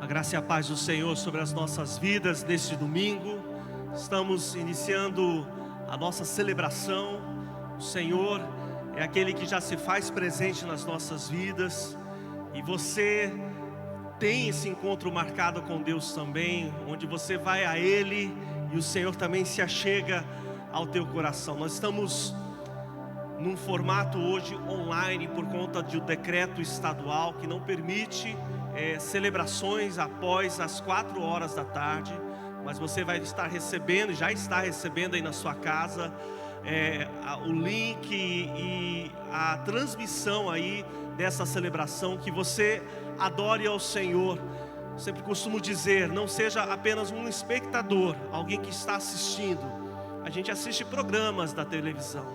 A graça e a paz do Senhor sobre as nossas vidas neste domingo. Estamos iniciando a nossa celebração. O Senhor é aquele que já se faz presente nas nossas vidas. E você tem esse encontro marcado com Deus também, onde você vai a Ele e o Senhor também se achega ao teu coração. Nós estamos num formato hoje online por conta de um decreto estadual que não permite celebrações após as 4 horas da tarde, mas você vai estar recebendo, já está recebendo aí na sua casa o link e a transmissão aí dessa celebração, que você adore ao Senhor. Sempre costumo dizer, não seja apenas um espectador, alguém que está assistindo. A gente assiste programas da televisão.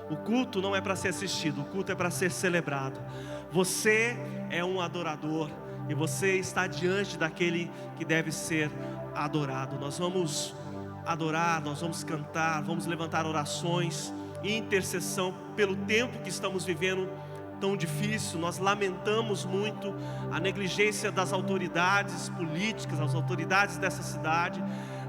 O culto não é para ser assistido, o culto é para ser celebrado. Você é um adorador e você está diante daquele que deve ser adorado. Nós vamos adorar, nós vamos cantar, vamos levantar orações e intercessão pelo tempo que estamos vivendo tão difícil. Nós lamentamos muito a negligência das autoridades políticas, as autoridades dessa cidade,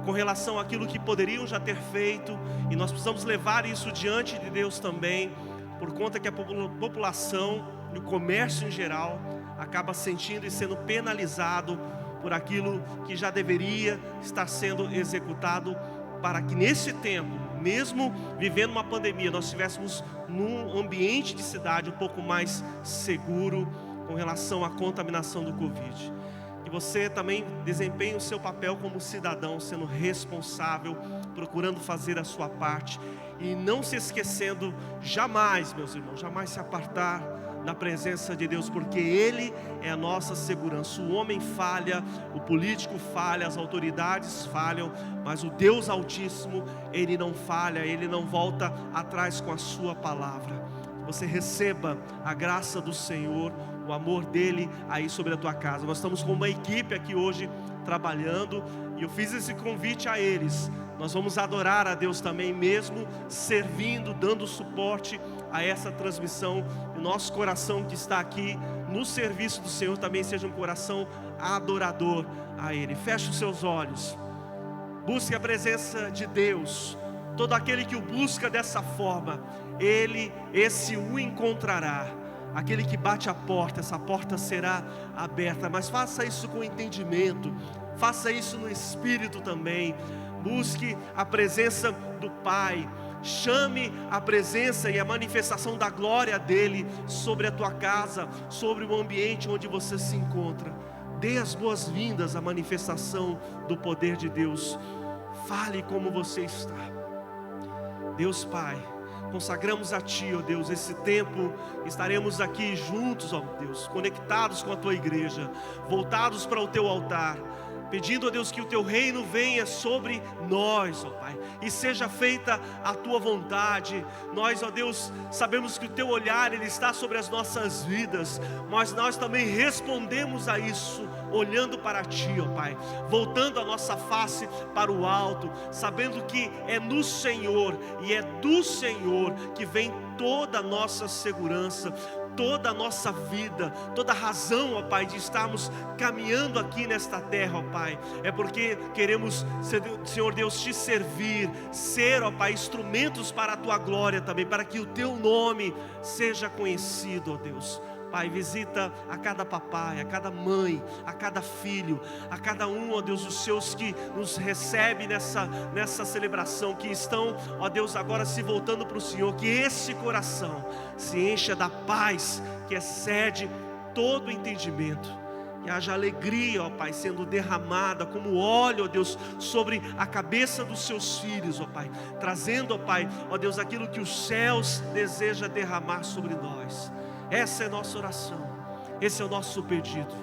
com relação àquilo que poderiam já ter feito, e nós precisamos levar isso diante de Deus também, por conta que a população e o comércio em geral acaba sentindo e sendo penalizado por aquilo que já deveria estar sendo executado, para que nesse tempo, mesmo vivendo uma pandemia, nós estivéssemos num ambiente de cidade um pouco mais seguro com relação à contaminação do Covid. Que você também desempenhe o seu papel como cidadão, sendo responsável, procurando fazer a sua parte e não se esquecendo jamais, meus irmãos, jamais se apartar da presença de Deus, porque Ele é a nossa segurança. O homem falha, o político falha, as autoridades falham, mas o Deus Altíssimo, Ele não falha, Ele não volta atrás com a sua palavra. Você receba a graça do Senhor, o amor dEle aí sobre a tua casa. Nós estamos com uma equipe aqui hoje trabalhando, e eu fiz esse convite a eles. Nós vamos adorar a Deus também, mesmo servindo, dando suporte a essa transmissão. O nosso coração que está aqui no serviço do Senhor também seja um coração adorador a Ele. Feche os seus olhos, busque a presença de Deus. Todo aquele que o busca dessa forma, esse o encontrará. Aquele que bate a porta, essa porta será aberta. Mas faça isso com entendimento, faça isso no Espírito também. Busque a presença do Pai, chame a presença e a manifestação da glória dEle sobre a tua casa, sobre o ambiente onde você se encontra. Dê as boas-vindas à manifestação do poder de Deus. Fale como você está. Deus Pai, consagramos a Ti, ó Deus, esse tempo. Estaremos aqui juntos, ó Deus, conectados com a Tua igreja, voltados para o Teu altar, pedindo, ó Deus, que o Teu reino venha sobre nós, ó Pai, e seja feita a Tua vontade. Nós, ó Deus, sabemos que o Teu olhar, Ele está sobre as nossas vidas, mas nós também respondemos a isso, olhando para Ti, ó Pai, voltando a nossa face para o alto, sabendo que é no Senhor, e é do Senhor que vem toda a nossa segurança, toda a nossa vida, toda a razão, ó Pai, de estarmos caminhando aqui nesta terra, ó Pai, é porque queremos, Senhor Deus, Te servir, ser, ó Pai, instrumentos para a Tua glória também, para que o Teu nome seja conhecido, ó Deus. Pai, visita a cada papai, a cada mãe, a cada filho, a cada um, ó Deus, os seus que nos recebe nessa celebração, que estão, ó Deus, agora se voltando para o Senhor. Que esse coração se encha da paz que excede todo entendimento. Que haja alegria, ó Pai, sendo derramada como óleo, ó Deus, sobre a cabeça dos seus filhos, ó Pai, trazendo, ó Pai, ó Deus, aquilo que os céus desejam derramar sobre nós. Essa é a nossa oração, esse é o nosso pedido,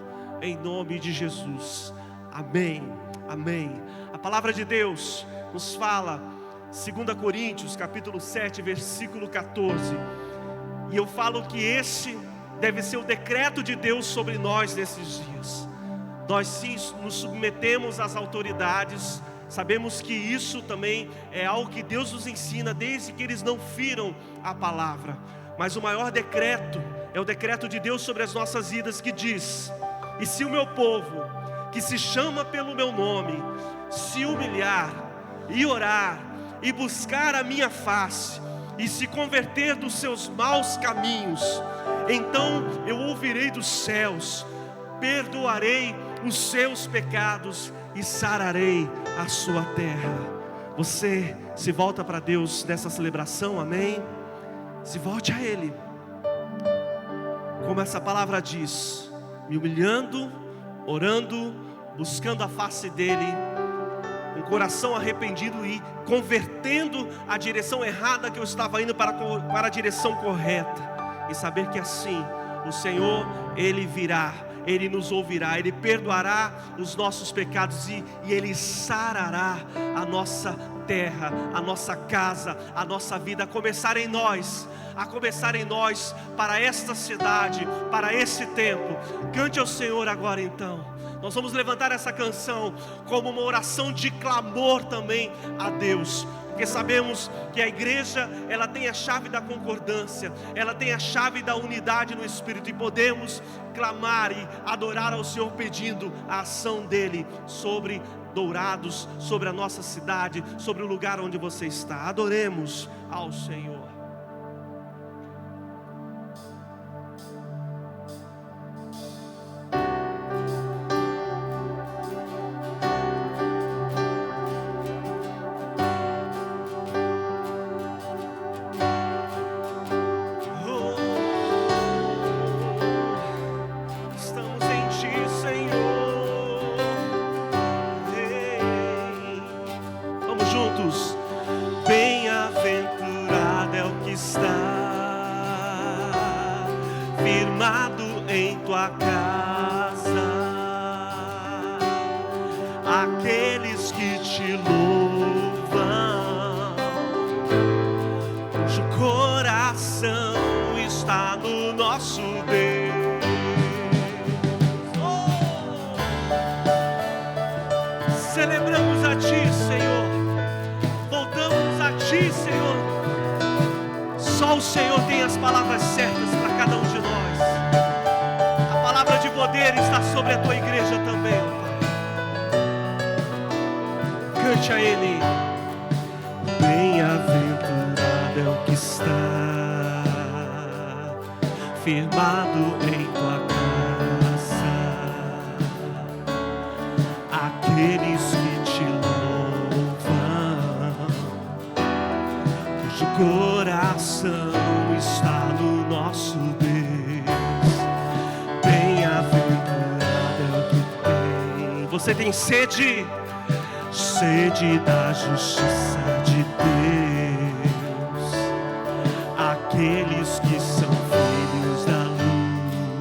em nome de Jesus, amém, amém. A palavra de Deus nos fala, 2 Coríntios, capítulo 7, versículo 14, e eu falo que esse deve ser o decreto de Deus sobre nós nesses dias. Nós sim nos submetemos às autoridades, sabemos que isso também é algo que Deus nos ensina, desde que eles não firam a palavra. Mas o maior decreto é o decreto de Deus sobre as nossas vidas, que diz: e se o meu povo, que se chama pelo meu nome, se humilhar e orar e buscar a minha face e se converter dos seus maus caminhos, então eu ouvirei dos céus, perdoarei os seus pecados e sararei a sua terra. Você se volta para Deus nessa celebração, amém? Se volte a Ele, como essa palavra diz, me humilhando, orando, buscando a face dEle, um coração arrependido e convertendo a direção errada que eu estava indo para a direção correta, e saber que assim o Senhor, Ele virá, Ele nos ouvirá, Ele perdoará os nossos pecados e Ele sarará a nossa terra, a nossa casa, a nossa vida, a começar em nós para esta cidade, para esse tempo. Cante ao Senhor agora então. Nós vamos levantar essa canção como uma oração de clamor também a Deus, porque sabemos que a igreja, ela tem a chave da concordância, ela tem a chave da unidade no Espírito, e podemos clamar e adorar ao Senhor pedindo a ação dEle sobre Dourados, sobre a nossa cidade, sobre o lugar onde você está. Adoremos ao Senhor. Bem-aventurado é o que está firmado em tua casa, aqueles que te louvam, cujo coração está no nosso Deus. Celebramos a Ti, Senhor. Senhor, só o Senhor tem as palavras certas para cada um de nós. A palavra de poder está sobre a tua igreja também, Pai. Cante a Ele. Bem-aventurado é o que está firmado em tua casa, aqueles que te coração está no nosso Deus. Bem-aventurado é o que tem. Você tem sede? Sede da justiça de Deus. Aqueles que são filhos da luz,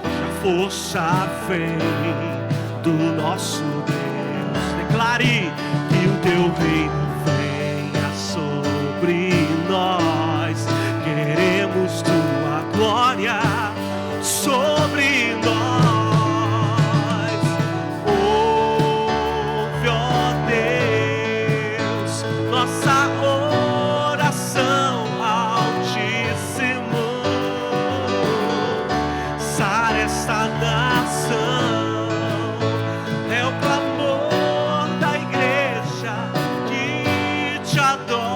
a força vem do nosso Deus. Declare que o teu reino sobre nós, queremos tua glória sobre nós. Ouve, ó Deus, nossa oração, Altíssimo. Sara esta nação, é o clamor da igreja que te adora.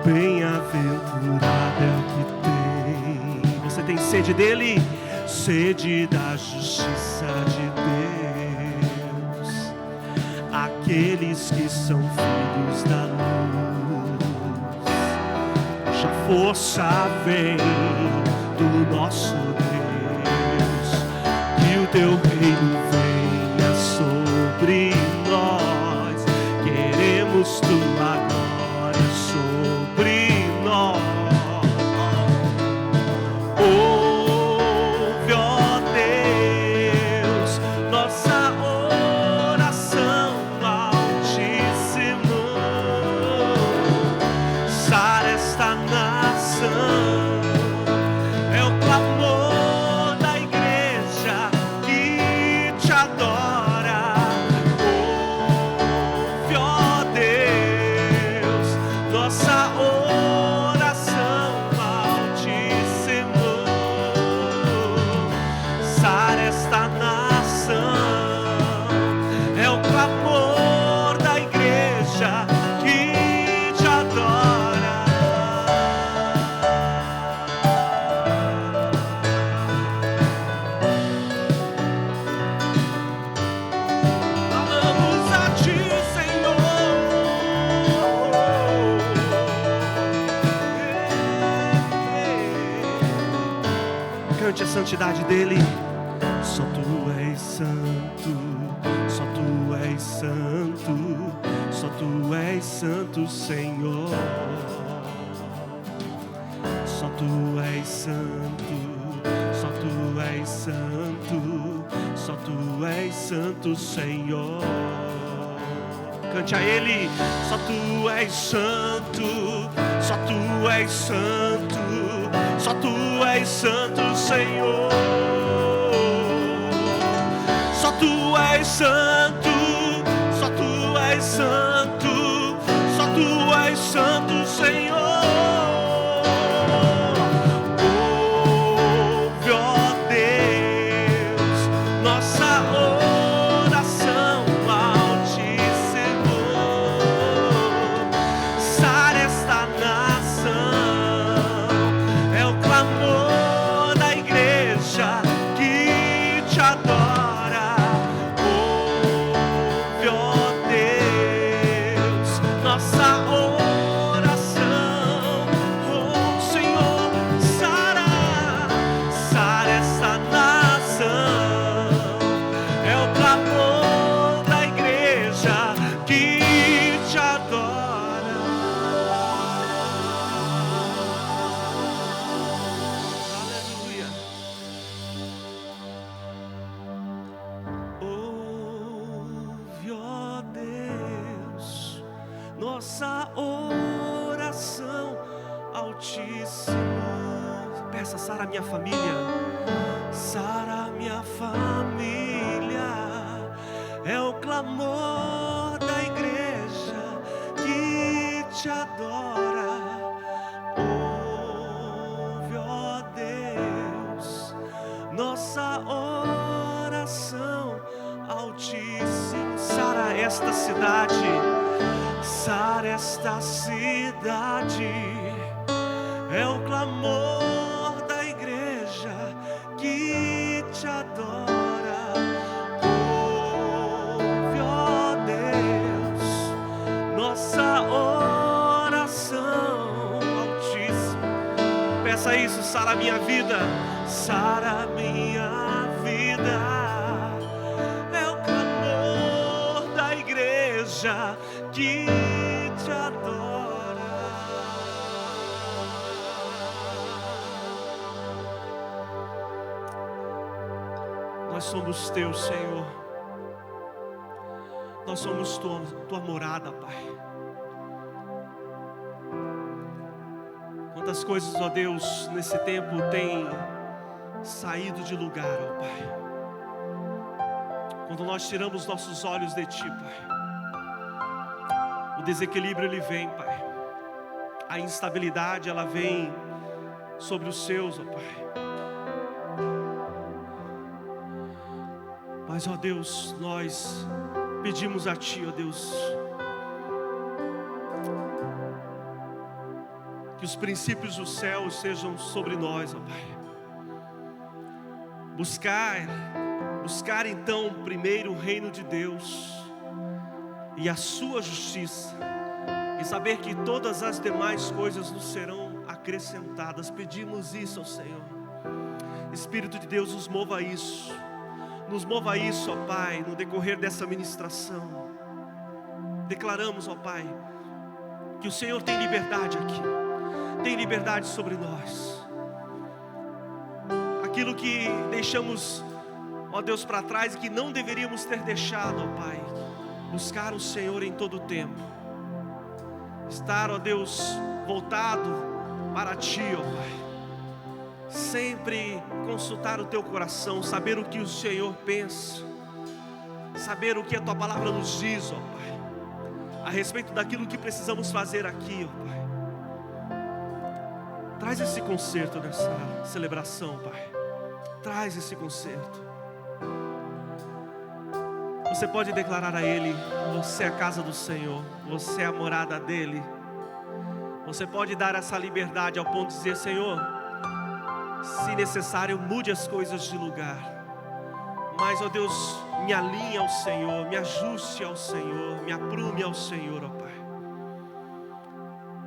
Bem-aventurado é o que tem. Você tem sede dele? Sede da justiça de Deus. Aqueles que são filhos da luz, cuja força vem do nosso Deus. Que o teu reino venha sobre nós, queremos tua glória sobre nós. Ouve, ó Deus, nossa oração, Altíssimo. Sara esta nação, é o clamor da igreja que esta nação. É o clamor da igreja que te adora. Clamamos a ti, Senhor. Cante a santidade dele. Só tu és santo, só tu és santo, só tu és santo, Senhor. Só tu és santo, só tu és santo, só tu és santo, Senhor. Cante a ele. Só tu és santo, só tu és santo, só tu és santo, Senhor. Só tu és santo, só tu és santo, só tu és santo, Senhor. Ouve, ó Deus, nossa oração, Altíssimo. Sara esta nação, é o clamor da igreja que te adora. Nossa oração, Altíssimo. Peça, sara minha família, sara minha família. É o clamor da igreja que te adora. Ouve, ó Deus, nossa oração, Altíssimo. Sara esta cidade, sara esta cidade. É o clamor da igreja que te adora. Ouve, ó Deus, nossa oração, Altíssimo. Peça isso, sara minha vida, sara minha vida. É o clamor da igreja que te adora. Nós somos teus, Senhor. Nós somos tua morada, Pai. Quantas coisas, ó Deus, nesse tempo têm saído de lugar, ó Pai. Quando nós tiramos nossos olhos de Ti, Pai, o desequilíbrio ele vem, Pai. A instabilidade ela vem sobre os seus, ó Pai. Mas, ó Deus, nós pedimos a Ti, ó Deus, que os princípios do céu sejam sobre nós, ó Pai. Buscar então primeiro o reino de Deus e a sua justiça, e saber que todas as demais coisas nos serão acrescentadas. Pedimos isso ao Senhor. Espírito de Deus, nos mova a isso. Nos mova a isso, ó Pai, no decorrer dessa ministração. Declaramos, ó Pai, que o Senhor tem liberdade aqui. Tem liberdade sobre nós. Aquilo que deixamos, ó Deus, para trás e que não deveríamos ter deixado, ó Pai. Buscar o Senhor em todo o tempo. Estar, ó Deus, voltado para Ti, ó Pai. Sempre consultar o Teu coração, saber o que o Senhor pensa, saber o que a Tua palavra nos diz, ó Pai, a respeito daquilo que precisamos fazer aqui, ó Pai. Traz esse concerto nessa celebração, Pai. Traz esse concerto. Você pode declarar a Ele: você é a casa do Senhor, você é a morada dEle. Você pode dar essa liberdade ao ponto de dizer: Senhor, se necessário, mude as coisas de lugar, mas, ó Deus, me alinhe ao Senhor, me ajuste ao Senhor, me aprume ao Senhor, ó Pai.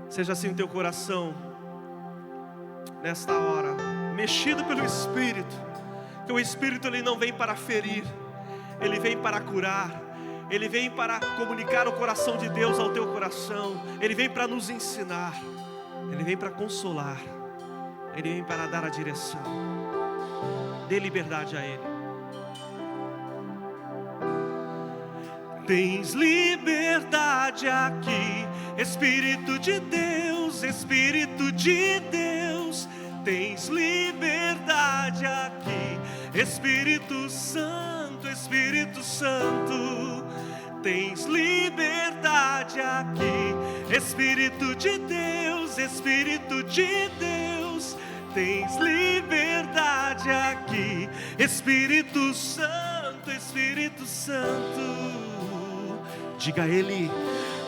Seja assim o teu coração nesta hora, mexido pelo Espírito, que o Espírito ele não vem para ferir, ele vem para curar, ele vem para comunicar o coração de Deus ao teu coração, ele vem para nos ensinar, ele vem para consolar, ele vem para dar a direção. Dê liberdade a Ele. Tens liberdade aqui, Espírito de Deus, Espírito de Deus. Tens liberdade aqui, Espírito Santo, Espírito Santo. Tens liberdade aqui, Espírito de Deus, Espírito de Deus. Tens liberdade aqui, Espírito Santo, Espírito Santo. Diga a Ele: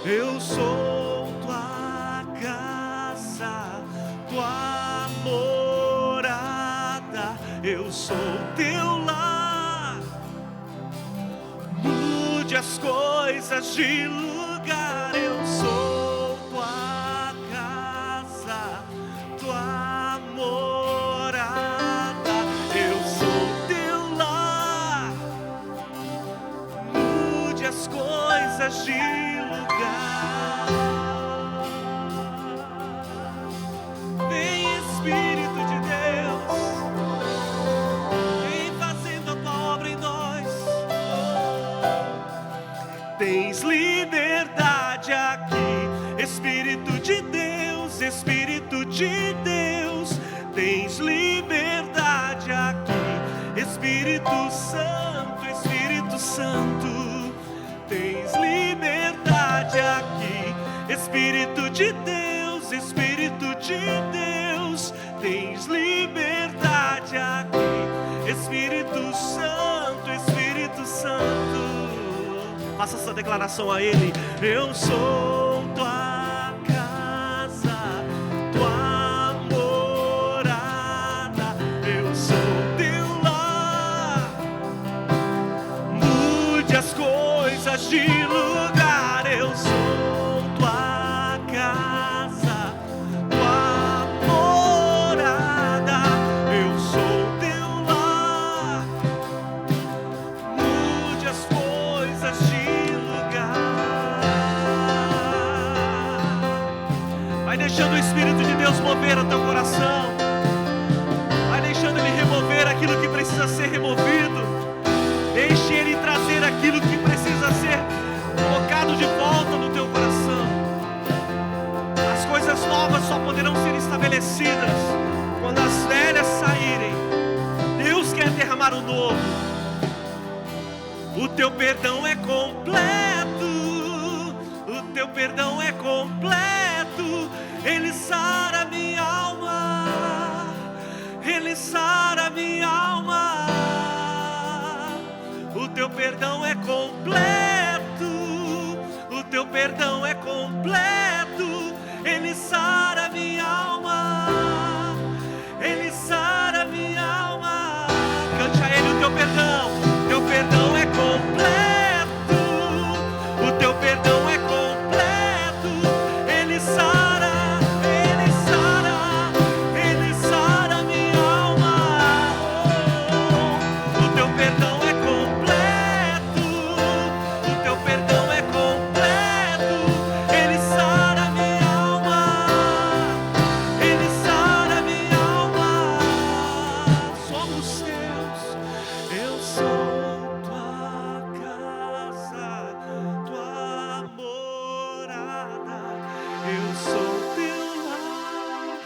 eu sou tua casa, tua morada, eu sou teu lar. Mude as coisas de lugar, eu sou tua casa, tua morada, eu sou teu lar. Mude as coisas de lugar. Vem, Espírito de Deus, vem fazendo a tua obra em nós. Tens liberdade aqui, Espírito de Deus, Espírito de Deus. Tens liberdade aqui, Espírito Santo, Espírito Santo. Tens liberdade aqui, Espírito de Deus, Espírito de Deus. Tens liberdade aqui, Espírito Santo, Espírito Santo. Faça essa declaração a Ele: eu sou tua casa, tua morada, eu sou teu lar. Mude as coisas de lugar, eu sou tua casa, tua morada, eu sou teu lar. Mude as coisas de lugar. Vai deixando o Espírito de Deus mover o teu coração, vai deixando Ele remover aquilo que precisa ser removido. Deixe Ele trazer aquilo que precisa ser colocado de volta no teu coração. As coisas novas só poderão ser estabelecidas quando as velhas saírem. Deus quer derramar o novo. O teu perdão é completo, o teu perdão é completo. Ele sara minha alma, Ele sara minha alma. O teu perdão é completo, o teu perdão é completo. Ele sara minha alma, Ele sara minha alma. Cante a Ele o teu perdão é completo, o teu perdão é completo. Ele sara, Ele sara, Ele sara minha alma. O teu perdão é completo, o teu perdão é completo. Ele sara minha alma, Ele sara minha alma. Somos teus, eu sou tua casa, tua morada, eu sou teu lar.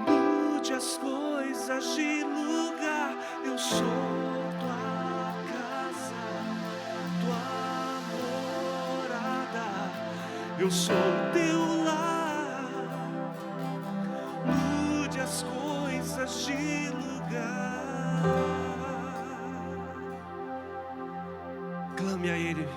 Mude as coisas de lugar, eu sou tua casa, tua morada, eu sou teu lar. Mude as coisas de lugar. Clame a Ele.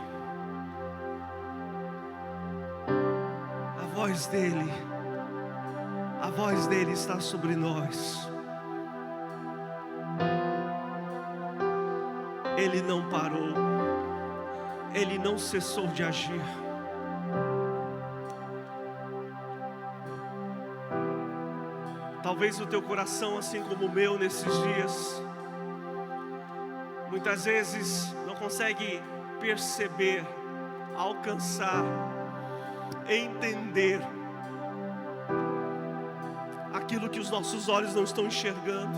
A voz dele está sobre nós. Ele não parou. Ele não cessou de agir. Talvez o teu coração, assim como o meu nesses dias, muitas vezes não consegue perceber, alcançar, entender aquilo que os nossos olhos não estão enxergando.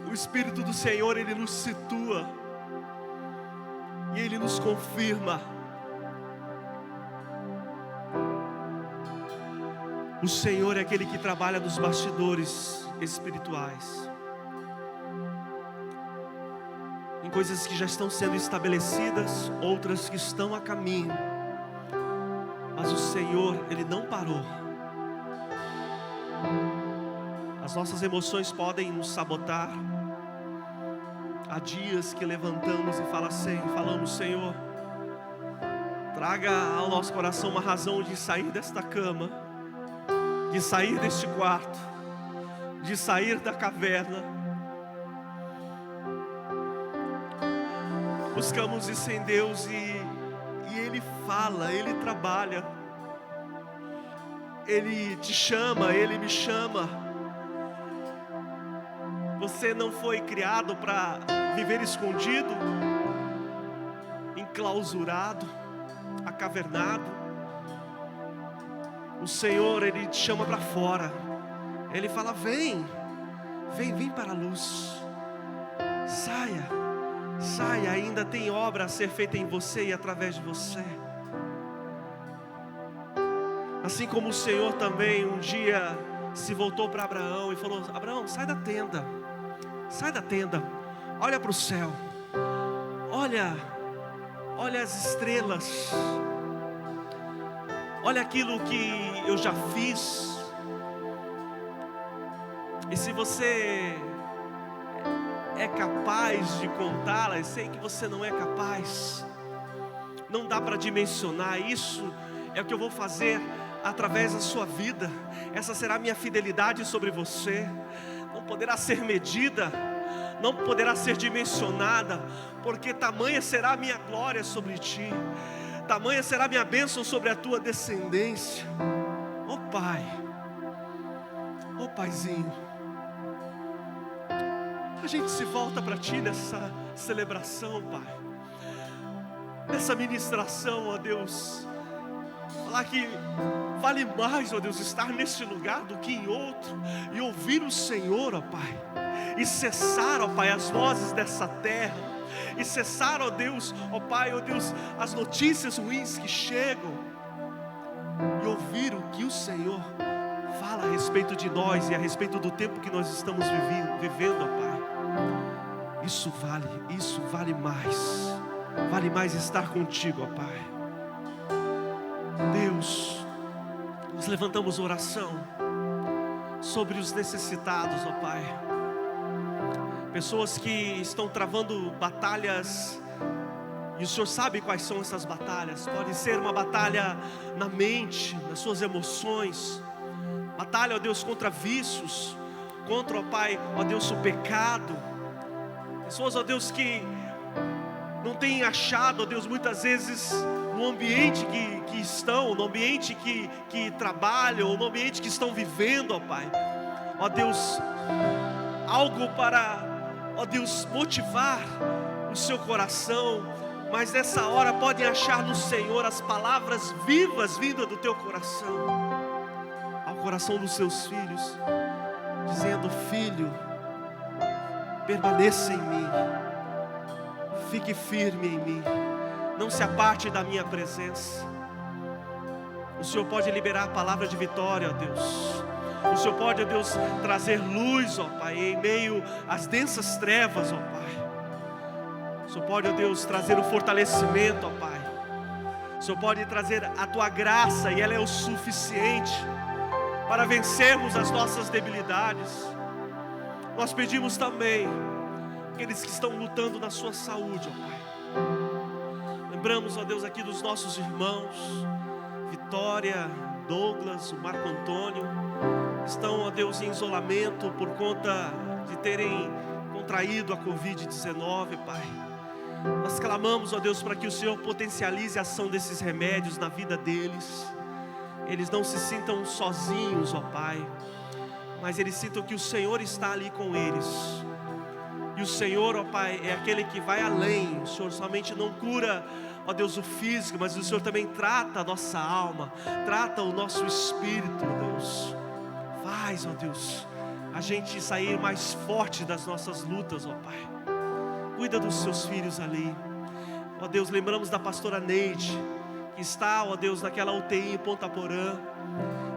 O Espírito do Senhor, Ele nos situa e Ele nos confirma. O Senhor é aquele que trabalha nos bastidores espirituais, em coisas que já estão sendo estabelecidas, outras que estão a caminho. Mas o Senhor, Ele não parou. As nossas emoções podem nos sabotar. Há dias que levantamos e falamos: Senhor, traga ao nosso coração uma razão de sair desta cama, de sair deste quarto, de sair da caverna. Buscamos isso em Deus e Ele fala, Ele trabalha. Ele te chama, Ele me chama. Você não foi criado para viver escondido, enclausurado, acavernado. O Senhor, Ele te chama para fora. Ele fala: vem para a luz. Saia, ainda tem obra a ser feita em você e através de você. Assim como o Senhor também um dia se voltou para Abraão e falou: Abraão, sai da tenda, olha para o céu, olha as estrelas, olha aquilo que eu já fiz. E se você é capaz de contá-las, sei que você não é capaz, não dá para dimensionar. Isso é o que eu vou fazer através da sua vida. Essa será a minha fidelidade sobre você. Não poderá ser medida, não poderá ser dimensionada, porque tamanha será a minha glória sobre ti, tamanha será a minha bênção sobre a tua descendência. Ó Pai, ó Paizinho, a gente se volta para ti nessa celebração, Pai, nessa ministração, ó Deus. Falar que vale mais, ó Deus, estar neste lugar do que em outro, e ouvir o Senhor, ó Pai, e cessar, ó Pai, as vozes dessa terra, e cessar, ó Deus, ó Pai, ó Deus, as notícias ruins que chegam, e ouvir o que o Senhor fala a respeito de nós e a respeito do tempo que nós estamos vivendo, ó Pai. Isso vale mais estar contigo, ó Pai. Deus, nós levantamos oração sobre os necessitados, ó Pai. Pessoas que estão travando batalhas, e o Senhor sabe quais são essas batalhas. Pode ser uma batalha na mente, nas suas emoções, batalha, ó Deus, contra vícios, contra, ó Pai, ó Deus, o pecado. Pessoas, ó Deus, que não têm achado, ó Deus, muitas vezes no ambiente que estão, no ambiente que trabalham, no ambiente que estão vivendo, ó Pai, ó Deus, algo para, ó Deus, motivar o seu coração, mas nessa hora podem achar no Senhor as palavras vivas vindas do teu coração, ao coração dos seus filhos, dizendo: filho, permaneça em mim, fique firme em mim, não se aparte da minha presença. O Senhor pode liberar a palavra de vitória, ó Deus. O Senhor pode, ó Deus, trazer luz, ó Pai, em meio às densas trevas, ó Pai. O Senhor pode, ó Deus, trazer o fortalecimento, ó Pai. O Senhor pode trazer a tua graça, e ela é o suficiente para vencermos as nossas debilidades. Nós pedimos também, aqueles que estão lutando na sua saúde, ó Pai. Lembramos, ó Deus, aqui dos nossos irmãos, Vitória, Douglas, o Marco Antônio, estão, ó Deus, em isolamento por conta de terem contraído a Covid-19, Pai. Nós clamamos, ó Deus, para que o Senhor potencialize a ação desses remédios na vida deles. Eles não se sintam sozinhos, ó Pai, mas eles sintam que o Senhor está ali com eles. E o Senhor, ó Pai, é aquele que vai além. O Senhor somente não cura, ó Deus, o físico, mas o Senhor também trata a nossa alma, trata o nosso espírito, ó Deus. Faz, ó Deus, a gente sair mais forte das nossas lutas, ó Pai. Cuida dos seus filhos ali. Ó Deus, lembramos da pastora Neide, que está, ó Deus, naquela UTI em Ponta Porã,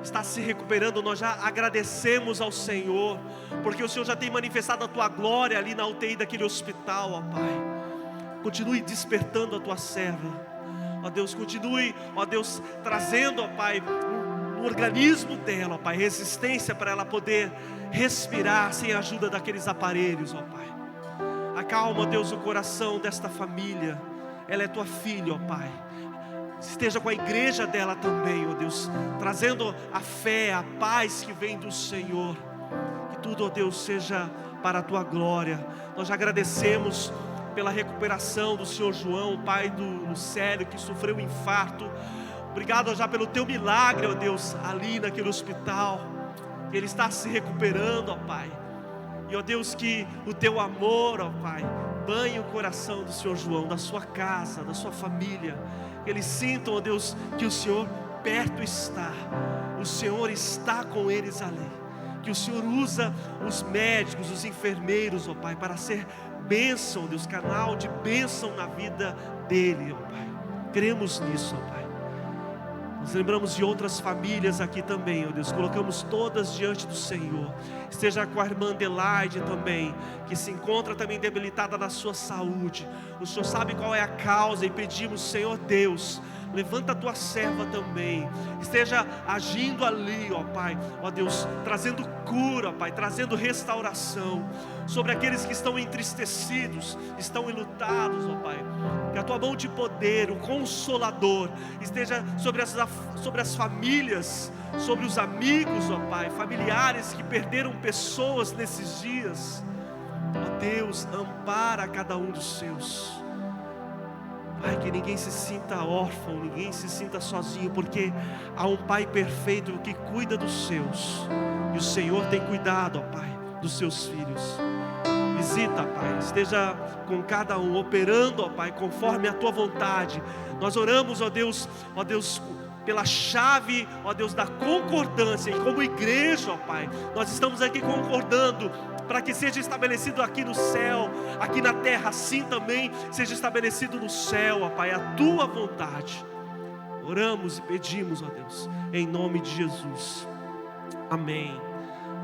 está se recuperando. Nós já agradecemos ao Senhor, porque o Senhor já tem manifestado a Tua glória ali na UTI daquele hospital, ó Pai. Continue despertando a Tua serva, ó Deus, continue, ó Deus, trazendo, ó Pai, no organismo dela, ó Pai, resistência para ela poder respirar sem a ajuda daqueles aparelhos, ó Pai. Acalma, ó Deus, o coração desta família. Ela é Tua filha, ó Pai. Esteja com a igreja dela também, ó Deus, trazendo a fé, a paz que vem do Senhor. Que tudo, ó Deus, seja para a Tua glória. Nós já agradecemos pela recuperação do Senhor João, pai do Lucélio, que sofreu um infarto. Obrigado, ó, já pelo Teu milagre, ó Deus, ali naquele hospital. Ele está se recuperando, ó Pai. E ó Deus, que o Teu amor, ó Pai, banhe o coração do Senhor João, da sua casa, da sua família. Que eles sintam, ó Deus, que o Senhor perto está. O Senhor está com eles ali. Que o Senhor usa os médicos, os enfermeiros, ó Pai, para ser bênção, ó Deus, canal de bênção na vida dele, ó Pai. Cremos nisso, ó Pai. Nos lembramos de outras famílias aqui também, ó Deus. Colocamos todas diante do Senhor. Esteja com a irmã Adelaide também, que se encontra também debilitada na sua saúde. O Senhor sabe qual é a causa e pedimos, Senhor Deus, levanta a Tua serva também. Esteja agindo ali, ó Pai, ó Deus, trazendo cura, ó Pai, trazendo restauração sobre aqueles que estão entristecidos, estão enlutados, ó Pai. Que a Tua mão de poder, o Consolador, esteja sobre as famílias, sobre os amigos, ó Pai, familiares que perderam pessoas nesses dias. Ó Deus, ampara cada um dos seus. Pai, que ninguém se sinta órfão, ninguém se sinta sozinho, porque há um Pai perfeito que cuida dos seus. E o Senhor tem cuidado, ó Pai, dos seus filhos. Visita, Pai, esteja com cada um, operando, ó Pai, conforme a Tua vontade. Nós oramos, ó Deus, pela chave, ó Deus, da concordância. E como igreja, ó Pai, nós estamos aqui concordando para que seja estabelecido aqui no céu, aqui na terra, assim também seja estabelecido no céu, ó Pai, a Tua vontade. Oramos e pedimos, ó Deus, em nome de Jesus. Amém.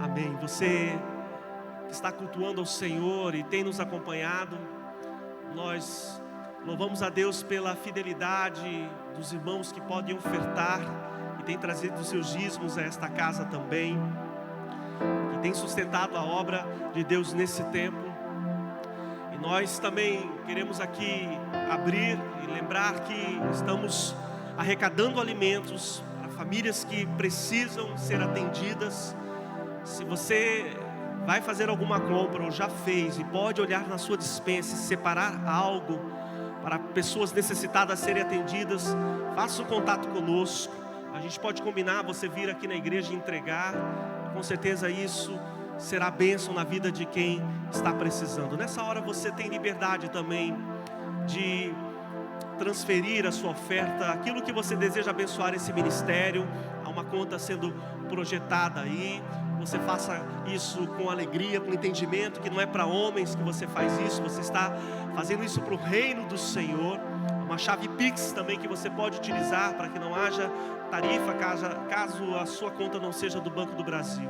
Amém. Você que está cultuando ao Senhor e tem nos acompanhado, nós louvamos a Deus pela fidelidade dos irmãos que podem ofertar e têm trazido os seus dízimos a esta casa também, que tem sustentado a obra de Deus nesse tempo. E nós também queremos aqui abrir e lembrar que estamos arrecadando alimentos para famílias que precisam ser atendidas. Se você vai fazer alguma compra ou já fez e pode olhar na sua despensa e separar algo para pessoas necessitadas serem atendidas, faça um contato conosco. A gente pode combinar, você vir aqui na igreja e entregar. Com certeza isso será bênção na vida de quem está precisando. Nessa hora você tem liberdade também de transferir a sua oferta, aquilo que você deseja abençoar esse ministério. Há uma conta sendo projetada aí. Você faça isso com alegria, com entendimento que não é para homens que você faz isso. Você está fazendo isso para o reino do Senhor. Uma chave Pix também que você pode utilizar para que não haja tarifa caso a sua conta não seja do Banco do Brasil.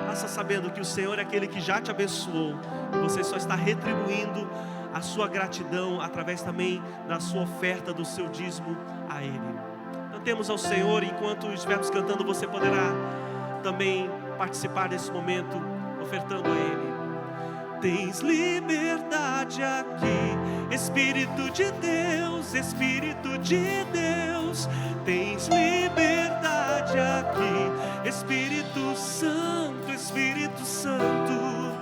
Faça sabendo que o Senhor é aquele que já te abençoou e você só está retribuindo a sua gratidão através também da sua oferta, do seu dízimo a Ele. Cantemos ao Senhor. Enquanto estivermos cantando, você poderá também participar desse momento ofertando a Ele. tens liberdade aqui. Espírito de Deus, Espírito de Deus, tens liberdade aqui. Espírito Santo, Espírito Santo,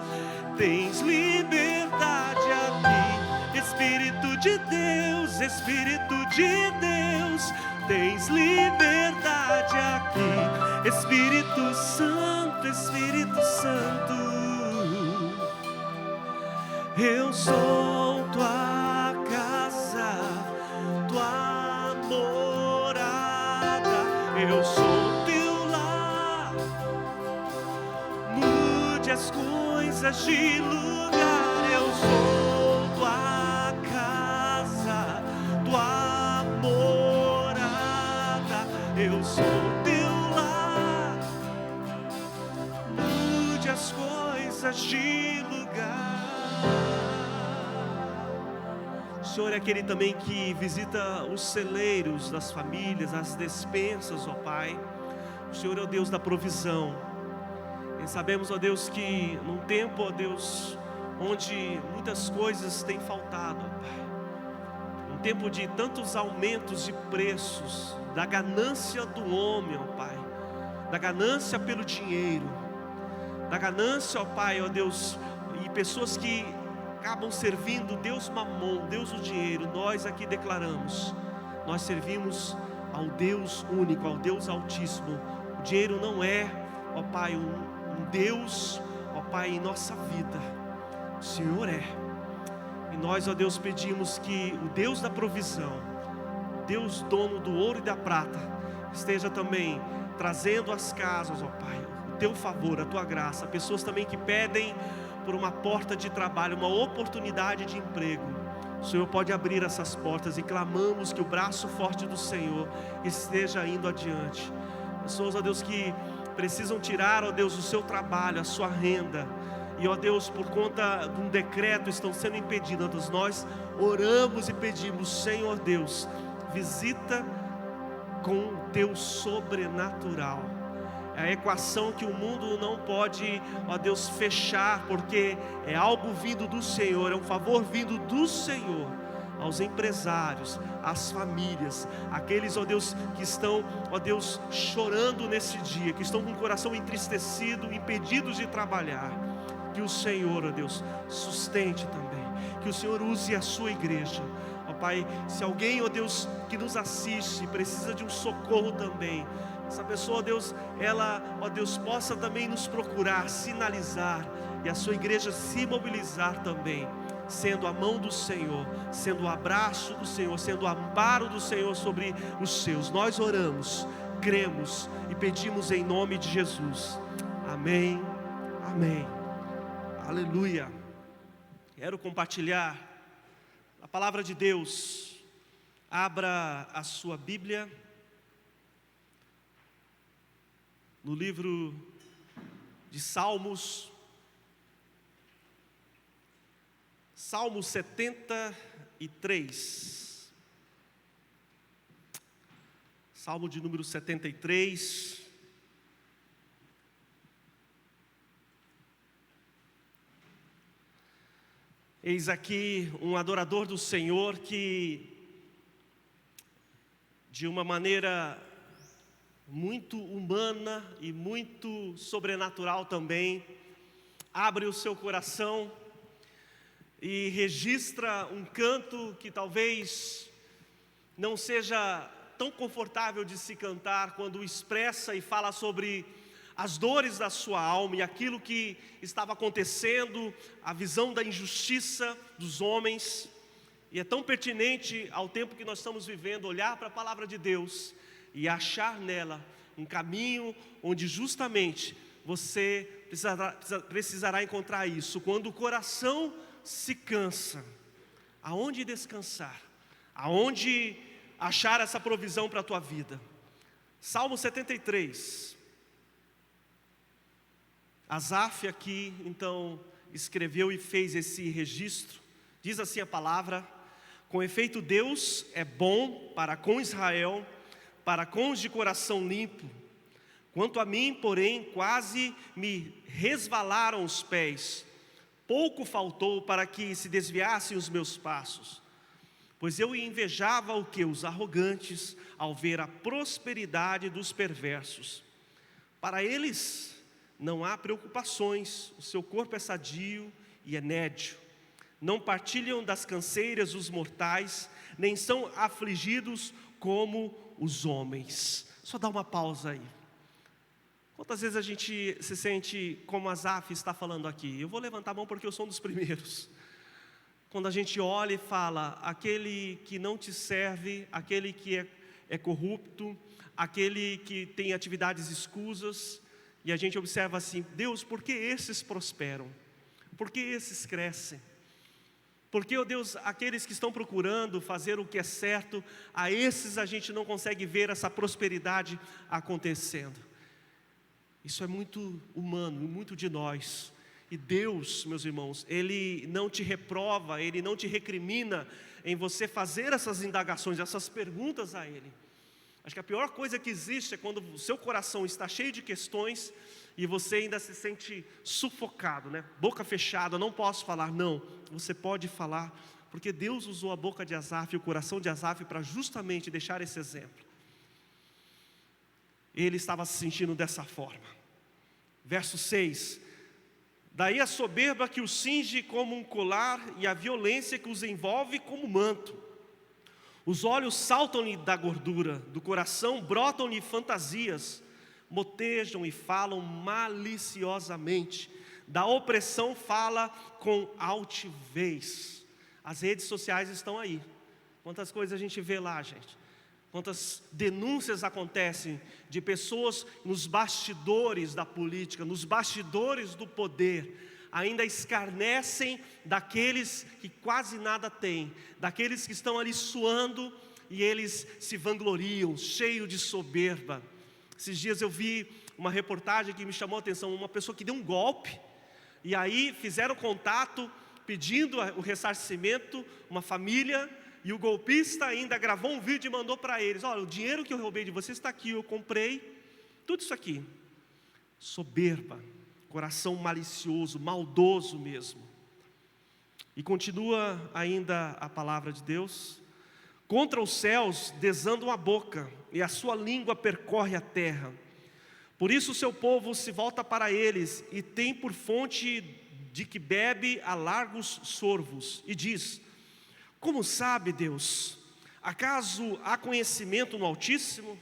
tens liberdade aqui. Espírito de Deus, Espírito de Deus, tens liberdade aqui. Espírito Santo, Espírito Santo, eu sou tua casa, tua morada, eu sou teu lar. Mude as coisas de lugar, eu sou tua casa, tua morada, eu sou teu lar. Mude as coisas de lugar. O Senhor é aquele também que visita os celeiros das famílias, as despensas, ó Pai. O Senhor é o Deus da provisão. E sabemos, ó Deus, que num tempo, ó Deus, onde muitas coisas têm faltado, ó Pai, um tempo de tantos aumentos de preços, da ganância do homem, ó Pai, da ganância pelo dinheiro, da ganância, ó Pai, ó Deus, e pessoas que acabam servindo Deus Mamon, Deus o dinheiro. Nós aqui declaramos, nós servimos ao Deus único, ao Deus Altíssimo. O dinheiro não é, ó Pai, um Deus, ó Pai, em nossa vida. O Senhor é. E nós, ó Deus, pedimos que o Deus da provisão, Deus dono do ouro e da prata, esteja também trazendo às casas, ó Pai, o teu favor, a tua graça. Pessoas também que pedem por uma porta de trabalho, uma oportunidade de emprego. O Senhor pode abrir essas portas, e clamamos que o braço forte do Senhor esteja indo adiante. Pessoas, ó Deus, que precisam tirar, ó Deus, o seu trabalho, a sua renda, e ó Deus, por conta de um decreto estão sendo impedidas. Nós oramos e pedimos, Senhor Deus, visita com o teu sobrenatural. É a equação que o mundo não pode, ó Deus, fechar, porque é algo vindo do Senhor, é um favor vindo do Senhor aos empresários, às famílias, aqueles, ó Deus, que estão, ó Deus, chorando nesse dia, que estão com o coração entristecido, impedidos de trabalhar. Que o Senhor, ó Deus, sustente também, que o Senhor use a sua igreja. Ó Pai, se alguém, ó Deus, que nos assiste, precisa de um socorro também, essa pessoa, ó Deus, ela, ó Deus, possa também nos procurar, sinalizar, e a sua igreja se mobilizar também, sendo a mão do Senhor, sendo o abraço do Senhor, sendo o amparo do Senhor sobre os seus. Nós oramos, cremos e pedimos em nome de Jesus. Amém, amém, aleluia. Quero compartilhar a palavra de Deus. Abra a sua Bíblia no livro de Salmos, Salmo 73, Salmo de número 73. Eis aqui um adorador do Senhor que, de uma maneira muito humana e muito sobrenatural também, abre o seu coração e registra um canto que talvez não seja tão confortável de se cantar, quando expressa e fala sobre as dores da sua alma e aquilo que estava acontecendo, a visão da injustiça dos homens. E é tão pertinente ao tempo que nós estamos vivendo, olhar para a palavra de Deus e achar nela um caminho onde justamente você precisará encontrar isso. Quando o coração se cansa, aonde descansar? Aonde achar essa provisão para a tua vida? Salmo 73. Asaf aqui então escreveu e fez esse registro. Diz assim a palavra: com efeito Deus é bom para com Israel, para com os de coração limpo. Quanto a mim, porém, quase me resvalaram os pés, pouco faltou para que se desviassem os meus passos. Pois eu invejava o que? Os arrogantes, ao ver a prosperidade dos perversos. Para eles não há preocupações, o seu corpo é sadio e é nédio. Não partilham das canseiras os mortais, nem são afligidos como os homens. Só dá uma pausa aí. Quantas vezes a gente se sente como Asaf está falando aqui? Eu vou levantar a mão porque eu sou um dos primeiros. Quando a gente olha e fala, aquele que não te serve, aquele que é corrupto, aquele que tem atividades escusas, e a gente observa assim, Deus, por que esses prosperam? Por que esses crescem? Porque, ó Deus, aqueles que estão procurando fazer o que é certo, a esses a gente não consegue ver essa prosperidade acontecendo. Isso é muito humano, muito de nós. E Deus, meus irmãos, Ele não te reprova, Ele não te recrimina em você fazer essas indagações, essas perguntas a Ele. Acho que a pior coisa que existe é quando o seu coração está cheio de questões e você ainda se sente sufocado, né? Boca fechada, não posso falar. Não, você pode falar, porque Deus usou a boca de Asaf e o coração de Asaf para justamente deixar esse exemplo. Ele estava se sentindo dessa forma. Verso 6: daí a soberba que os cinge como um colar e a violência que os envolve como manto. Os olhos saltam-lhe da gordura, do coração brotam-lhe fantasias, motejam e falam maliciosamente, da opressão fala com altivez. As redes sociais estão aí. Quantas coisas a gente vê lá, gente? Quantas denúncias acontecem de pessoas nos bastidores da política, nos bastidores do poder, ainda escarnecem daqueles que quase nada têm, daqueles que estão ali suando e eles se vangloriam, cheio de soberba. Esses dias eu vi uma reportagem que me chamou a atenção, uma pessoa que deu um golpe, e aí fizeram contato pedindo o ressarcimento, uma família, e o golpista ainda gravou um vídeo e mandou para eles, olha, o dinheiro que eu roubei de vocês está aqui, eu comprei, tudo isso aqui. Soberba, coração malicioso, maldoso mesmo. E continua ainda a palavra de Deus: contra os céus desandam a boca, e a sua língua percorre a terra. Por isso o seu povo se volta para eles, e tem por fonte de que bebe a largos sorvos, e diz: como sabe Deus? Acaso há conhecimento no Altíssimo?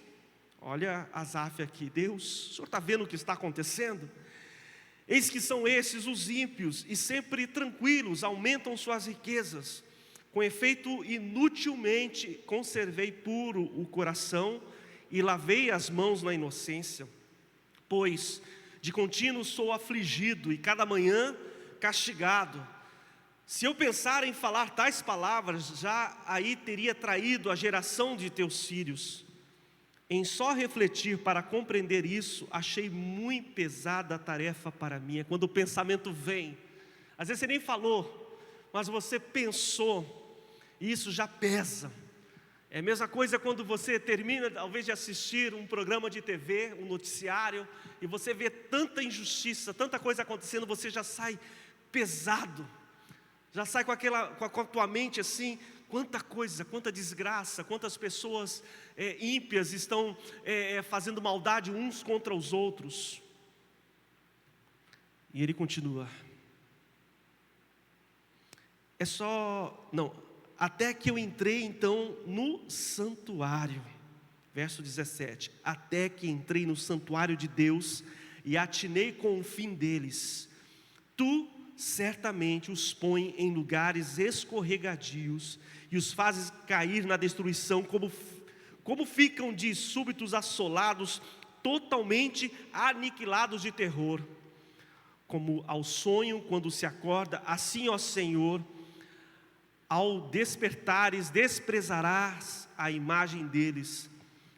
Olha Asaf aqui, Deus, o Senhor está vendo o que está acontecendo? Eis que são esses os ímpios, e sempre tranquilos, aumentam suas riquezas. Com efeito, inutilmente conservei puro o coração, e lavei as mãos na inocência. Pois de contínuo sou afligido, e cada manhã castigado. Se eu pensar em falar tais palavras, já aí teria traído a geração de teus filhos. Em só refletir para compreender isso, achei muito pesada a tarefa para mim. É quando o pensamento vem, às vezes você nem falou, mas você pensou, e isso já pesa. É a mesma coisa quando você termina, talvez, de assistir um programa de TV, um noticiário, e você vê tanta injustiça, tanta coisa acontecendo, você já sai pesado. Já sai com a tua mente assim, quanta coisa, quanta desgraça, quantas pessoas ímpias estão fazendo maldade uns contra os outros. E ele continua. Até que eu entrei então no santuário. Verso 17. Até que entrei no santuário de Deus e atinei com o fim deles. Tu certamente os põe em lugares escorregadios e os fazes cair na destruição, como ficam de súbitos assolados, totalmente aniquilados de terror. Como ao sonho quando se acorda, assim, ó Senhor, ao despertares desprezarás a imagem deles.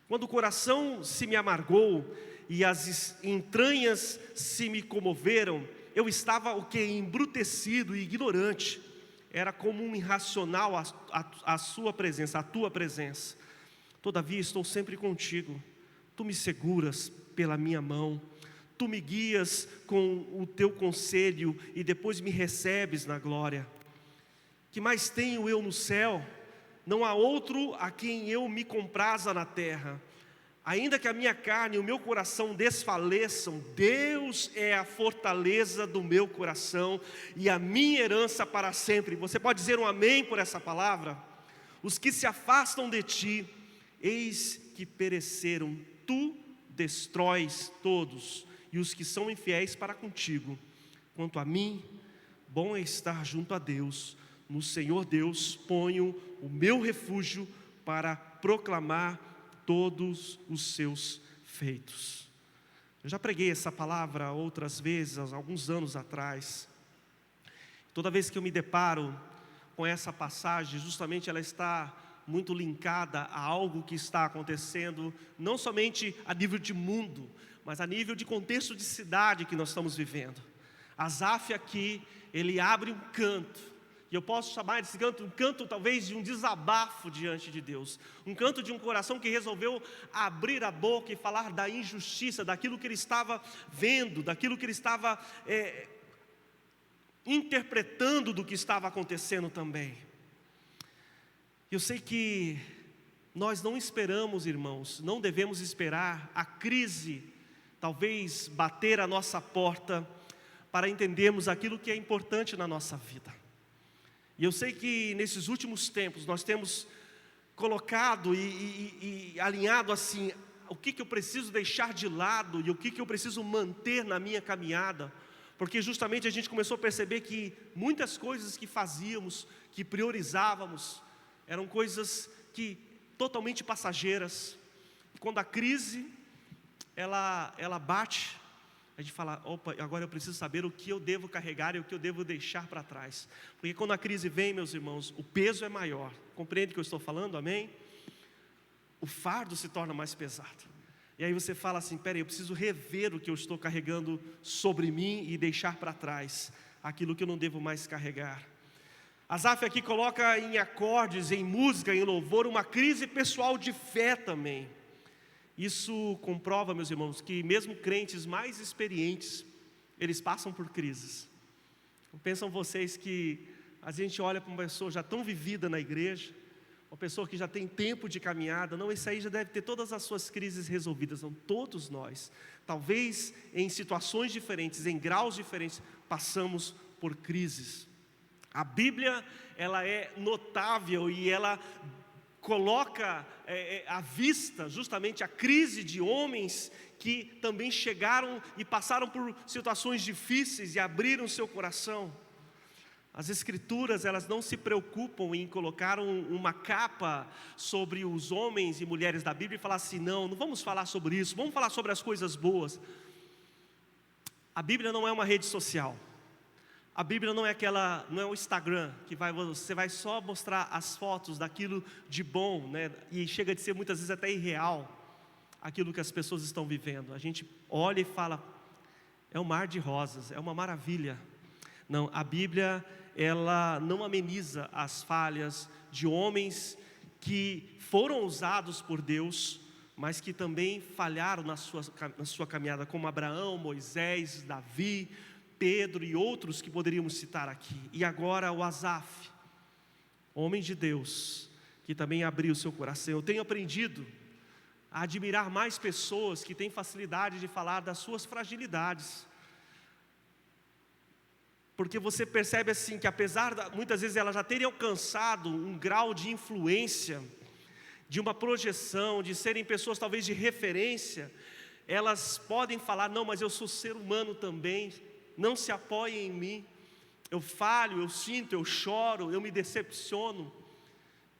Quando o coração se me amargou e as entranhas se me comoveram, eu estava o que? Embrutecido e ignorante. Era como um irracional a sua presença, a tua presença. Todavia estou sempre contigo. Tu me seguras pela minha mão. Tu me guias com o teu conselho e depois me recebes na glória. Que mais tenho eu no céu? Não há outro a quem eu me compraza na terra. Ainda que a minha carne e o meu coração desfaleçam, Deus é a fortaleza do meu coração e a minha herança para sempre. Você pode dizer um amém por essa palavra? Os que se afastam de ti, eis que pereceram. Tu destróis todos, e os que são infiéis para contigo. Quanto a mim, bom é estar junto a Deus. No Senhor Deus ponho o meu refúgio para proclamar todos os seus feitos. Eu já preguei essa palavra outras vezes, há alguns anos atrás. Toda vez que eu me deparo com essa passagem, justamente ela está muito linkada a algo que está acontecendo, não somente a nível de mundo, mas a nível de contexto de cidade que nós estamos vivendo. Asaf aqui, ele abre um canto, e eu posso chamar esse canto um canto talvez de um desabafo diante de Deus, um canto de um coração que resolveu abrir a boca e falar da injustiça, daquilo que ele estava vendo, daquilo que ele estava interpretando do que estava acontecendo também. Eu sei que nós não esperamos, irmãos, não devemos esperar a crise talvez bater a nossa porta para entendermos aquilo que é importante na nossa vida. E eu sei que nesses últimos tempos nós temos colocado e alinhado assim, o que eu preciso deixar de lado e o que eu preciso manter na minha caminhada, porque justamente a gente começou a perceber que muitas coisas que fazíamos, que priorizávamos, eram coisas que totalmente passageiras. E quando a crise ela bate, a gente fala, opa, agora eu preciso saber o que eu devo carregar e o que eu devo deixar para trás. Porque quando a crise vem, meus irmãos, o peso é maior. Compreende o que eu estou falando? Amém? O fardo se torna mais pesado. E aí você fala assim, peraí, eu preciso rever o que eu estou carregando sobre mim e deixar para trás aquilo que eu não devo mais carregar. Asaf aqui coloca em acordes, em música, em louvor, uma crise pessoal de fé também. Isso comprova, meus irmãos, que mesmo crentes mais experientes, eles passam por crises. Pensam vocês que a gente olha para uma pessoa já tão vivida na igreja, uma pessoa que já tem tempo de caminhada, não, esse aí já deve ter todas as suas crises resolvidas. Não, todos nós, talvez em situações diferentes, em graus diferentes, passamos por crises. A Bíblia, ela é notável e ela coloca à vista justamente a crise de homens que também chegaram e passaram por situações difíceis e abriram seu coração. As Escrituras, elas não se preocupam em colocar uma capa sobre os homens e mulheres da Bíblia e falar assim, não vamos falar sobre isso, vamos falar sobre as coisas boas. A Bíblia não é uma rede social. A Bíblia não é o Instagram, que você vai só mostrar as fotos daquilo de bom, né? E chega de ser muitas vezes até irreal, aquilo que as pessoas estão vivendo. A gente olha e fala, é um mar de rosas, é uma maravilha. Não, a Bíblia, ela não ameniza as falhas de homens que foram usados por Deus, mas que também falharam na sua caminhada, como Abraão, Moisés, Davi, Pedro e outros que poderíamos citar aqui. E agora o Asaf, homem de Deus, que também abriu seu coração. Eu tenho aprendido a admirar mais pessoas que têm facilidade de falar das suas fragilidades, porque você percebe assim que apesar muitas vezes elas já terem alcançado um grau de influência, de uma projeção, de serem pessoas talvez de referência, elas podem falar, não, mas eu sou ser humano também, não se apoiem em mim, eu falho, eu sinto, eu choro, eu me decepciono.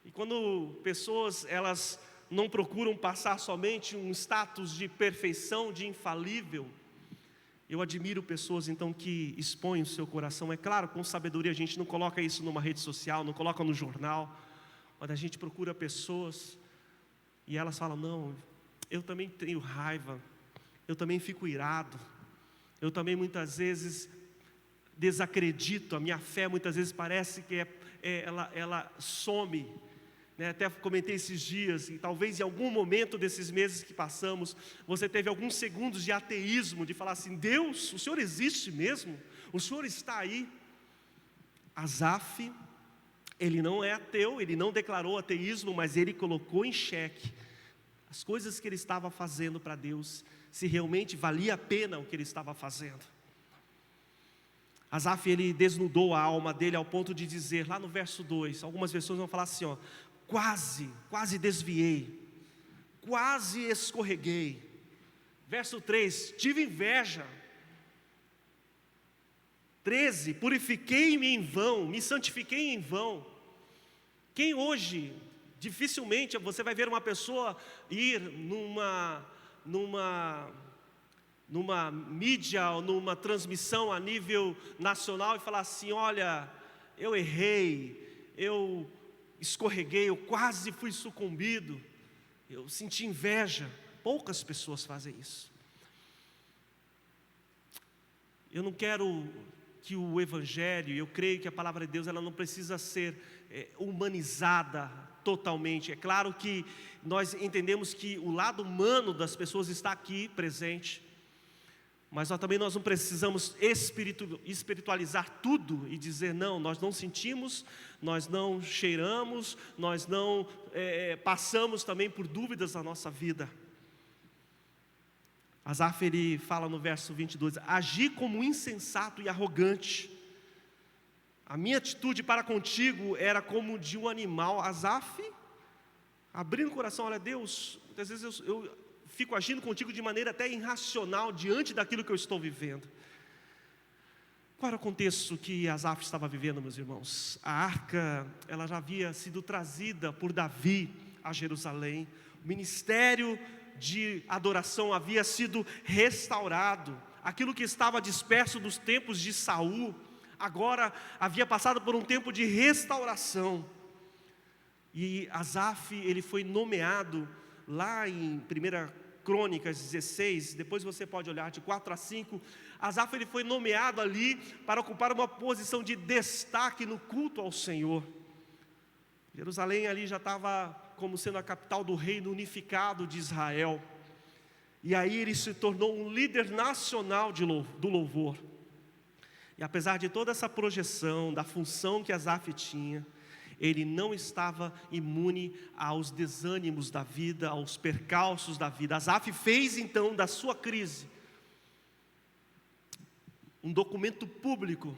E quando pessoas, elas não procuram passar somente um status de perfeição, de infalível, eu admiro pessoas então que expõem o seu coração. É claro, com sabedoria a gente não coloca isso numa rede social, não coloca no jornal, mas a gente procura pessoas e elas falam, não, eu também tenho raiva, eu também fico irado, eu também muitas vezes desacredito, a minha fé muitas vezes parece que ela some, Até comentei esses dias, e talvez em algum momento desses meses que passamos, você teve alguns segundos de ateísmo, de falar assim: Deus, o Senhor existe mesmo? O Senhor está aí? Asaf, ele não é ateu, ele não declarou ateísmo, mas ele colocou em xeque as coisas que ele estava fazendo para Deus, se realmente valia a pena o que ele estava fazendo. Asaf, ele desnudou a alma dele ao ponto de dizer, lá no verso 2, algumas versões vão falar assim, quase desviei, quase escorreguei. Verso 3, tive inveja. 13, purifiquei-me em vão, me santifiquei em vão. Quem hoje, dificilmente você vai ver uma pessoa ir numa mídia ou numa transmissão a nível nacional e falar assim: olha, eu errei, eu escorreguei, eu quase fui sucumbido, eu senti inveja. Poucas pessoas fazem isso. Eu não quero que o Evangelho, eu creio que a palavra de Deus, ela não precisa ser humanizada totalmente. É claro que nós entendemos que o lado humano das pessoas está aqui presente, mas nós não precisamos espiritualizar tudo e dizer: não, nós não sentimos, nós não cheiramos, nós não passamos também por dúvidas na nossa vida. Asaf, ele fala no verso 22, agi como insensato e arrogante, a minha atitude para contigo era como de um animal. Asaf, abrindo o coração: olha Deus, muitas vezes eu fico agindo contigo de maneira até irracional, diante daquilo que eu estou vivendo. Qual era o contexto que Asaf estava vivendo, meus irmãos? A arca, ela já havia sido trazida por Davi a Jerusalém, o ministério de adoração havia sido restaurado, aquilo que estava disperso dos tempos de Saul, agora havia passado por um tempo de restauração. E Asaf, ele foi nomeado lá em 1 Crônicas 16, depois você pode olhar de 4 a 5, Asaf, ele foi nomeado ali para ocupar uma posição de destaque no culto ao Senhor. Jerusalém ali já estava como sendo a capital do reino unificado de Israel, e aí ele se tornou um líder nacional do louvor. E apesar de toda essa projeção da função que Asaf tinha, ele não estava imune aos desânimos da vida, aos percalços da vida. Asaf fez então da sua crise um documento público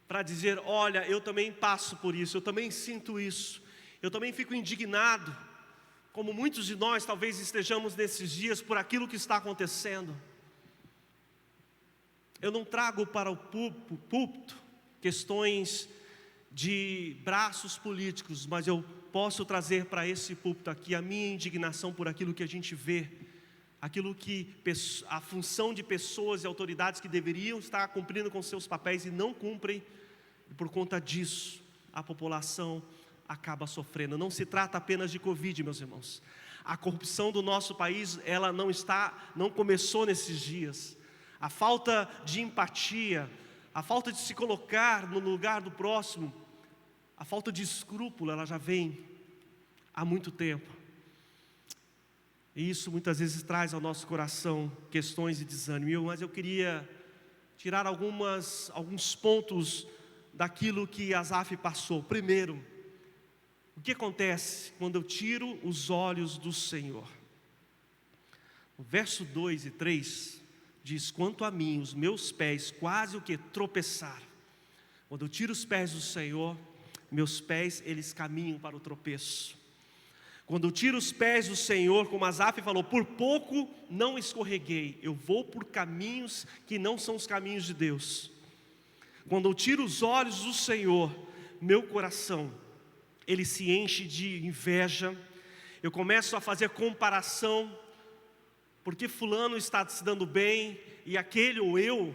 para dizer: olha, eu também passo por isso, eu também sinto isso, eu também fico indignado, como muitos de nós talvez estejamos nesses dias por aquilo que está acontecendo. Eu não trago para o púlpito questões de braços políticos, mas eu posso trazer para esse púlpito aqui a minha indignação por aquilo que a gente vê, aquilo que a função de pessoas e autoridades que deveriam estar cumprindo com seus papéis e não cumprem, e por conta disso a população acaba sofrendo. Não se trata apenas de Covid, meus irmãos. A corrupção do nosso país, ela não começou nesses dias. A falta de empatia, a falta de se colocar no lugar do próximo, a falta de escrúpulo, ela já vem há muito tempo. E isso muitas vezes traz ao nosso coração questões de desânimo. Mas eu queria tirar alguns pontos daquilo que Asaf passou. Primeiro, o que acontece quando eu tiro os olhos do Senhor? O verso 2 e 3 diz: quanto a mim, os meus pés quase tropeçaram. Quando eu tiro os pés do Senhor, meus pés, eles caminham para o tropeço. Quando eu tiro os pés do Senhor, como Asaf falou, por pouco não escorreguei, eu vou por caminhos que não são os caminhos de Deus. Quando eu tiro os olhos do Senhor, meu coração, ele se enche de inveja. Eu começo a fazer comparação, porque fulano está se dando bem, e aquele ou eu,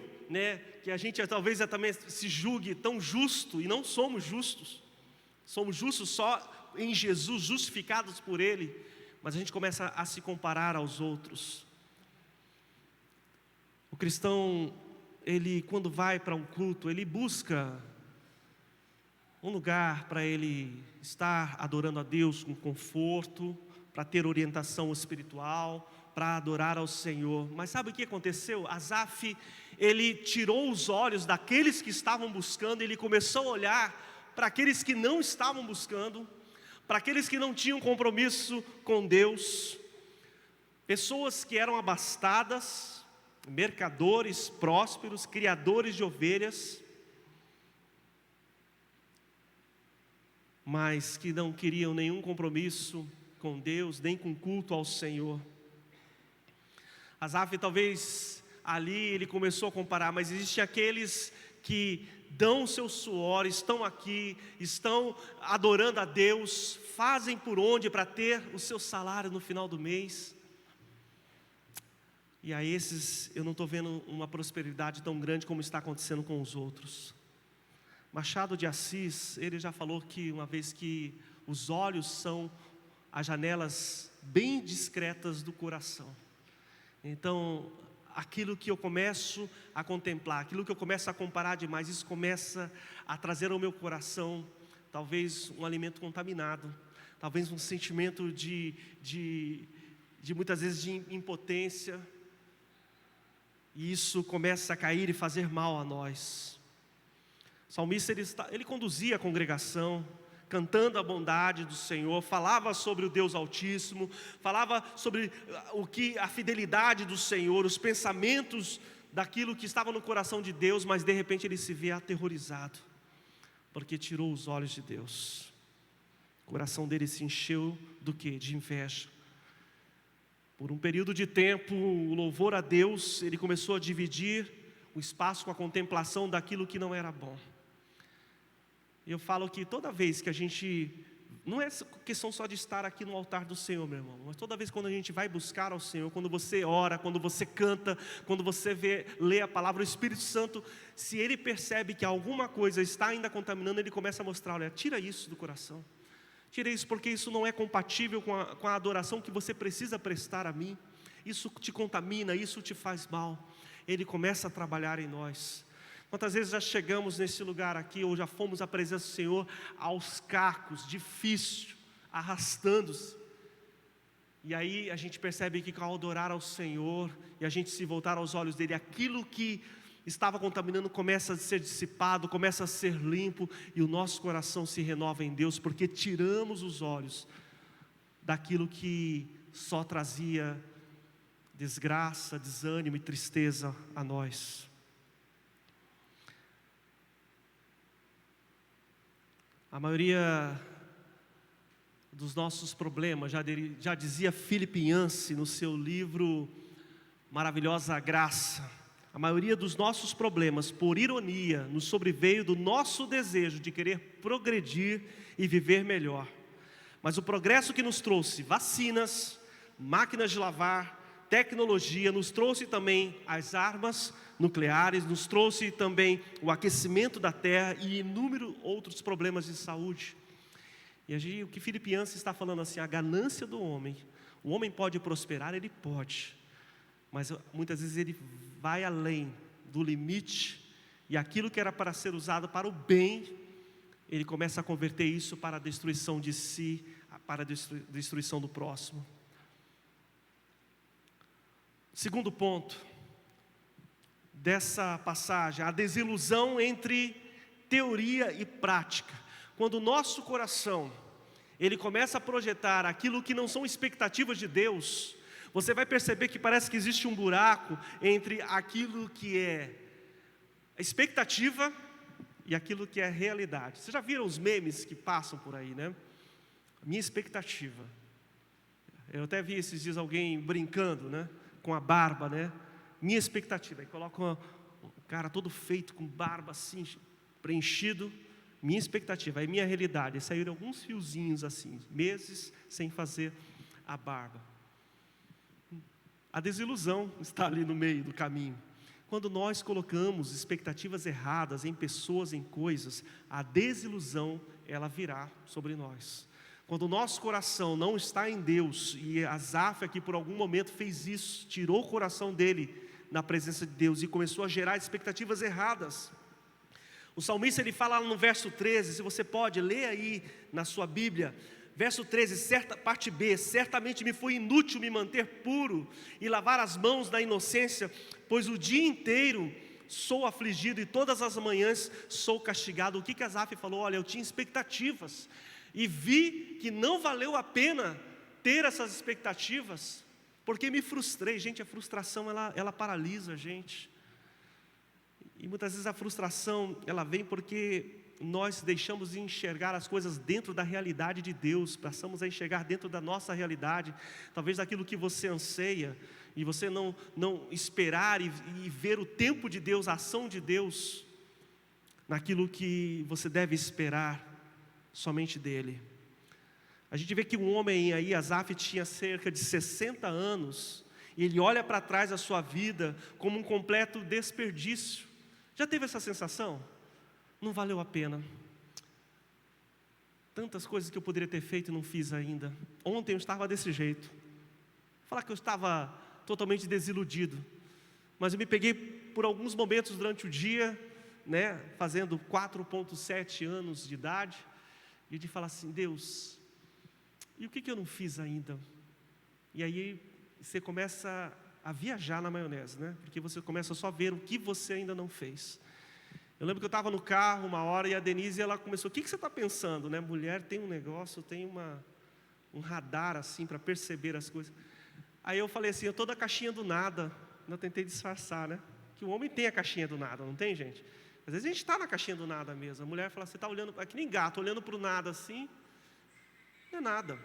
que a gente talvez também se julgue tão justo, e não somos justos. Somos justos só em Jesus, justificados por Ele, mas a gente começa a se comparar aos outros. O cristão, ele quando vai para um culto, ele busca um lugar para ele estar adorando a Deus com conforto, para ter orientação espiritual, para adorar ao Senhor. Mas sabe o que aconteceu? Asaf, ele tirou os olhos daqueles que estavam buscando, ele começou a olhar para aqueles que não estavam buscando, para aqueles que não tinham compromisso com Deus, pessoas que eram abastadas, mercadores prósperos, criadores de ovelhas, mas que não queriam nenhum compromisso com Deus, nem com culto ao Senhor. Asaf, talvez ali ele começou a comparar, mas existem aqueles que dão o seu suor, estão aqui, estão adorando a Deus, fazem por onde para ter o seu salário no final do mês. E a esses eu não estou vendo uma prosperidade tão grande como está acontecendo com os outros. Machado de Assis, ele já falou que uma vez que os olhos são as janelas bem discretas do coração. Então, aquilo que eu começo a contemplar, aquilo que eu começo a comparar demais, isso começa a trazer ao meu coração, talvez um alimento contaminado, talvez um sentimento de muitas vezes de impotência, e isso começa a cair e fazer mal a nós. O salmista, ele conduzia a congregação, cantando a bondade do Senhor, falava sobre o Deus Altíssimo, falava sobre a fidelidade do Senhor, os pensamentos daquilo que estava no coração de Deus, mas de repente ele se vê aterrorizado, porque tirou os olhos de Deus. O coração dele se encheu do quê? De inveja. Por um período de tempo, o louvor a Deus, ele começou a dividir o espaço com a contemplação daquilo que não era bom. Eu falo que toda vez que a gente, não é questão só de estar aqui no altar do Senhor, meu irmão, mas toda vez quando a gente vai buscar ao Senhor, quando você ora, quando você canta, quando você lê a palavra, o Espírito Santo, se ele percebe que alguma coisa está ainda contaminando, ele começa a mostrar, olha, tira isso do coração, tira isso porque isso não é compatível com a adoração que você precisa prestar a mim, isso te contamina, isso te faz mal. Ele começa a trabalhar em nós. Quantas vezes já chegamos nesse lugar aqui, ou já fomos à presença do Senhor, aos cacos, difícil, arrastando-se. E aí a gente percebe que ao adorar ao Senhor, e a gente se voltar aos olhos dele, aquilo que estava contaminando começa a ser dissipado, começa a ser limpo, e o nosso coração se renova em Deus, porque tiramos os olhos daquilo que só trazia desgraça, desânimo e tristeza a nós. A maioria dos nossos problemas, já dizia Philip Yancey no seu livro Maravilhosa Graça, a maioria dos nossos problemas, por ironia, nos sobreveio do nosso desejo de querer progredir e viver melhor. Mas o progresso que nos trouxe vacinas, máquinas de lavar, tecnologia, nos trouxe também as armas nucleares, nos trouxe também o aquecimento da terra e inúmeros outros problemas de saúde. E o que Philip Yancey está falando assim, a ganância do homem, o homem pode prosperar, ele pode, mas muitas vezes ele vai além do limite, e aquilo que era para ser usado para o bem, ele começa a converter isso para a destruição de si, para a destruição do próximo. Segundo ponto dessa passagem, a desilusão entre teoria e prática. Quando o nosso coração, ele começa a projetar aquilo que não são expectativas de Deus, você vai perceber que parece que existe um buraco entre aquilo que é expectativa e aquilo que é realidade. Vocês já viram os memes que passam por aí, né? Minha expectativa. Eu até vi esses dias alguém brincando, né? Com a barba, né? Minha expectativa. Aí coloca um cara todo feito com barba assim, preenchido. Minha expectativa. Aí minha realidade. Aí saíram alguns fiozinhos assim, meses sem fazer a barba. A desilusão está ali no meio do caminho. Quando nós colocamos expectativas erradas em pessoas, em coisas, a desilusão, ela virá sobre nós. Quando o nosso coração não está em Deus, e Asaf aqui por algum momento fez isso, tirou o coração dele na presença de Deus e começou a gerar expectativas erradas. O salmista ele fala lá no verso 13, se você pode, ler aí na sua Bíblia. Verso 13, parte B, certamente me foi inútil me manter puro e lavar as mãos da inocência, pois o dia inteiro sou afligido e todas as manhãs sou castigado. O que Asaf falou? Olha, eu tinha expectativas e vi que não valeu a pena ter essas expectativas, porque me frustrei. Gente, a frustração ela paralisa a gente. E muitas vezes a frustração ela vem porque nós deixamos de enxergar as coisas dentro da realidade de Deus, passamos a enxergar dentro da nossa realidade, talvez daquilo que você anseia, e você não esperar e ver o tempo de Deus, a ação de Deus, naquilo que você deve esperar somente dEle. A gente vê que um homem aí, Asaf, tinha cerca de 60 anos, e ele olha para trás a sua vida como um completo desperdício. Já teve essa sensação? Não valeu a pena. Tantas coisas que eu poderia ter feito e não fiz ainda. Ontem eu estava desse jeito. Falar que eu estava totalmente desiludido. Mas eu me peguei por alguns momentos durante o dia, né, fazendo 4,7 anos de idade, e de falar assim, Deus, e o que eu não fiz ainda? E aí você começa a viajar na maionese, né? Porque você começa só a ver o que você ainda não fez. Eu lembro que eu estava no carro uma hora e a Denise, ela começou, o que você está pensando, né? Mulher tem um negócio, tem um radar assim para perceber as coisas. Aí eu falei assim, eu estou da caixinha do nada. Eu tentei disfarçar, né? Que o homem tem a caixinha do nada, não tem, gente? Às vezes a gente está na caixinha do nada mesmo. A mulher fala, você está olhando, é que nem gato, olhando para o nada assim, não é nada.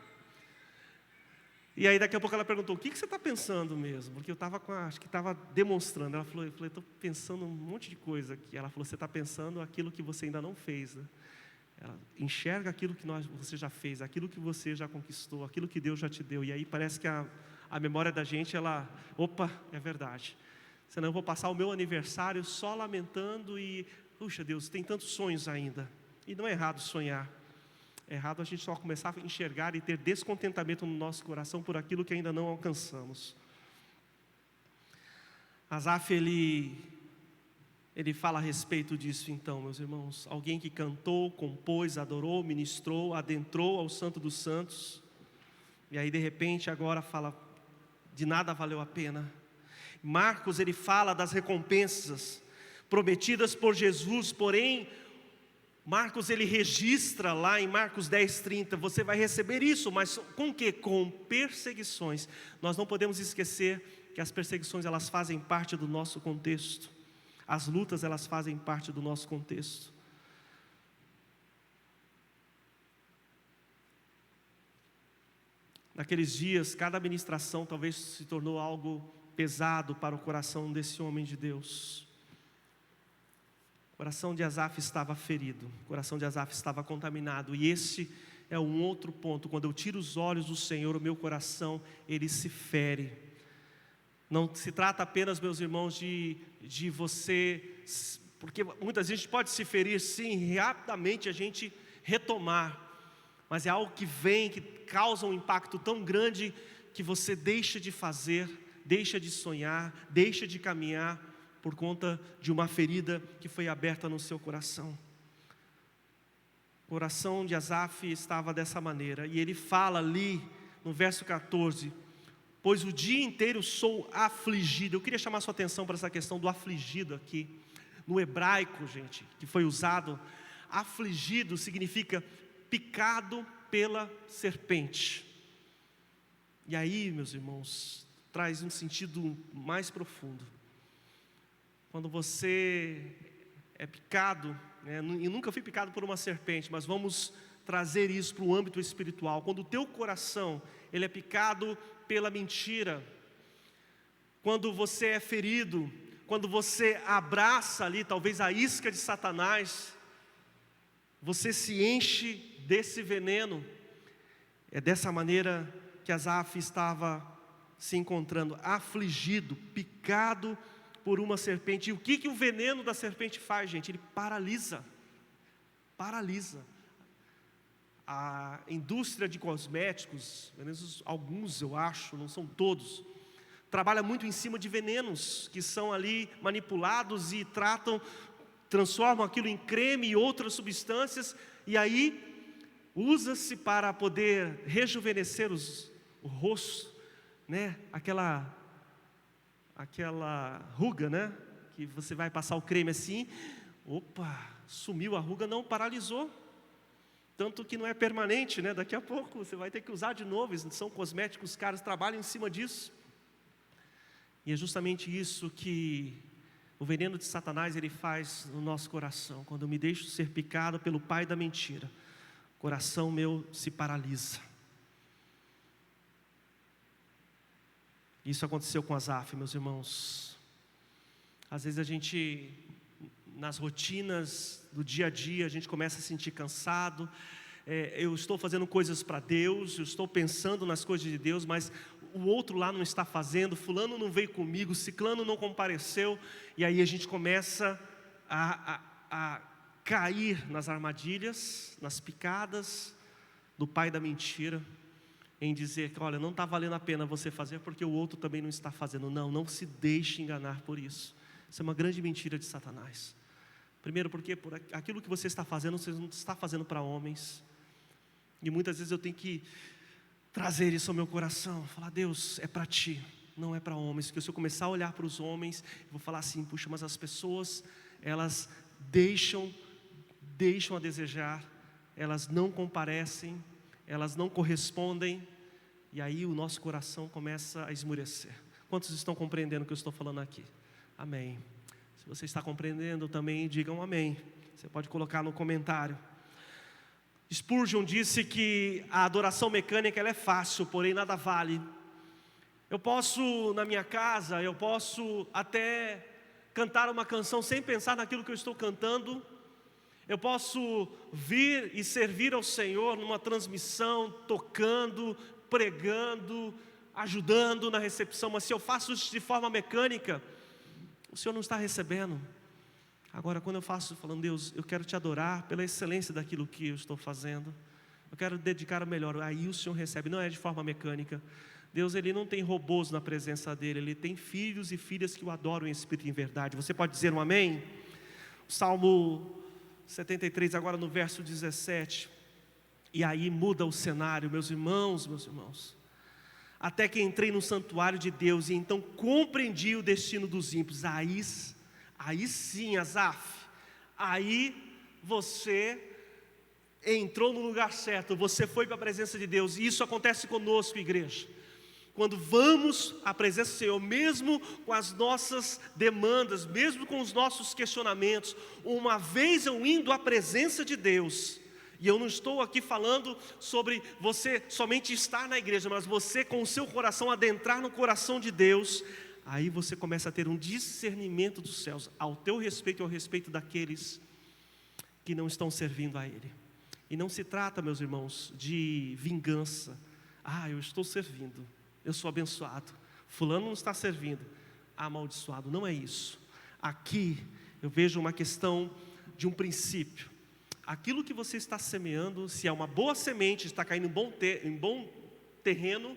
E aí daqui a pouco ela perguntou, o que você está pensando mesmo? Porque eu estava acho que estava demonstrando. Ela falou, eu falei, estou pensando um monte de coisa aqui. Ela falou, você está pensando aquilo que você ainda não fez, né? Ela enxerga aquilo que você já fez, aquilo que você já conquistou, aquilo que Deus já te deu. E aí parece que a memória da gente, opa, é verdade. Senão eu vou passar o meu aniversário só lamentando e, puxa Deus, tem tantos sonhos ainda. E não é errado sonhar. É errado a gente só começar a enxergar e ter descontentamento no nosso coração por aquilo que ainda não alcançamos. Asaf, ele fala a respeito disso então, meus irmãos. Alguém que cantou, compôs, adorou, ministrou, adentrou ao Santo dos Santos. E aí de repente agora fala, de nada valeu a pena. Marcos, ele fala das recompensas prometidas por Jesus, porém Marcos ele registra lá em Marcos 10:30, você vai receber isso, mas com que? Com perseguições. Nós não podemos esquecer que as perseguições elas fazem parte do nosso contexto. As lutas elas fazem parte do nosso contexto. Naqueles dias, cada ministração talvez se tornou algo pesado para o coração desse homem de Deus. O coração de Asaf estava ferido, o coração de Asaf estava contaminado, e esse é um outro ponto. Quando eu tiro os olhos do Senhor, o meu coração, ele se fere. Não se trata apenas, meus irmãos, de você, porque muitas vezes a gente pode se ferir sim, rapidamente a gente retomar, mas é algo que vem, que causa um impacto tão grande, que você deixa de fazer, deixa de sonhar, deixa de caminhar, por conta de uma ferida que foi aberta no seu coração. O coração de Asaf estava dessa maneira, e ele fala ali no verso 14, pois o dia inteiro sou afligido. Eu queria chamar sua atenção para essa questão do afligido aqui. No hebraico, gente, que foi usado, afligido significa picado pela serpente. E aí, meus irmãos, traz um sentido mais profundo. Quando você é picado, né, e nunca fui picado por uma serpente, mas vamos trazer isso para o âmbito espiritual. Quando o teu coração ele é picado pela mentira, quando você é ferido, quando você abraça ali talvez a isca de Satanás, você se enche desse veneno. É dessa maneira que Asaf estava se encontrando, afligido, picado por uma serpente. E o que o veneno da serpente faz, gente? Ele paralisa. A indústria de cosméticos, pelo menos alguns eu acho, não são todos, trabalha muito em cima de venenos que são ali manipulados e tratam transformam aquilo em creme e outras substâncias, e aí usa-se para poder rejuvenescer o rosto, né? Aquela ruga, né? Que você vai passar o creme assim, opa, sumiu a ruga, não, paralisou. Tanto que não é permanente, né? Daqui a pouco você vai ter que usar de novo. São cosméticos, os caras trabalham em cima disso. E é justamente isso que o veneno de Satanás ele faz no nosso coração. Quando eu me deixo ser picado pelo pai da mentira, o coração meu se paralisa. Isso aconteceu com Asaf, meus irmãos. Às vezes a gente, nas rotinas do dia a dia, a gente começa a se sentir cansado. Eu estou fazendo coisas para Deus, eu estou pensando nas coisas de Deus, mas o outro lá não está fazendo, fulano não veio comigo, ciclano não compareceu, e aí a gente começa a cair nas armadilhas, nas picadas do pai da mentira, em dizer que olha, não está valendo a pena você fazer porque o outro também não está fazendo. Não se deixe enganar por isso. Isso é uma grande mentira de Satanás. Primeiro porque por aquilo que você está fazendo, você não está fazendo para homens. E muitas vezes eu tenho que trazer isso ao meu coração, falar, Deus, é para ti, não é para homens. Porque se eu começar a olhar para os homens, eu vou falar assim, puxa, mas as pessoas, elas deixam a desejar, elas não comparecem, elas não correspondem, e aí o nosso coração começa a esmurecer. Quantos estão compreendendo o que eu estou falando aqui? Amém. Se você está compreendendo também, digam amém. Você pode colocar no comentário. Spurgeon disse que a adoração mecânica ela é fácil, porém nada vale. Eu posso, na minha casa, eu posso até cantar uma canção sem pensar naquilo que eu estou cantando. Eu posso vir e servir ao Senhor numa transmissão, tocando, pregando, ajudando na recepção. Mas se eu faço isso de forma mecânica, o Senhor não está recebendo. Agora, quando eu faço, falando, Deus, eu quero te adorar pela excelência daquilo que eu estou fazendo. Eu quero dedicar o melhor. Aí o Senhor recebe, não é de forma mecânica. Deus, Ele não tem robôs na presença dEle. Ele tem filhos e filhas que o adoram em espírito e em verdade. Você pode dizer um amém? O Salmo 73, agora no verso 17. E aí muda o cenário, meus irmãos. Até que entrei no santuário de Deus e então compreendi o destino dos ímpios. Aí sim, Asaf, aí você entrou no lugar certo, você foi para a presença de Deus. E isso acontece conosco, igreja. Quando vamos à presença do Senhor, mesmo com as nossas demandas, mesmo com os nossos questionamentos, uma vez eu indo à presença de Deus, e eu não estou aqui falando sobre você somente estar na igreja, mas você com o seu coração adentrar no coração de Deus, aí você começa a ter um discernimento dos céus, ao teu respeito e ao respeito daqueles que não estão servindo a Ele. E não se trata, meus irmãos, de vingança. Eu estou servindo, eu sou abençoado. Fulano não está servindo, amaldiçoado. Não é isso. Aqui eu vejo uma questão de um princípio. Aquilo que você está semeando, se é uma boa semente, está caindo em bom terreno,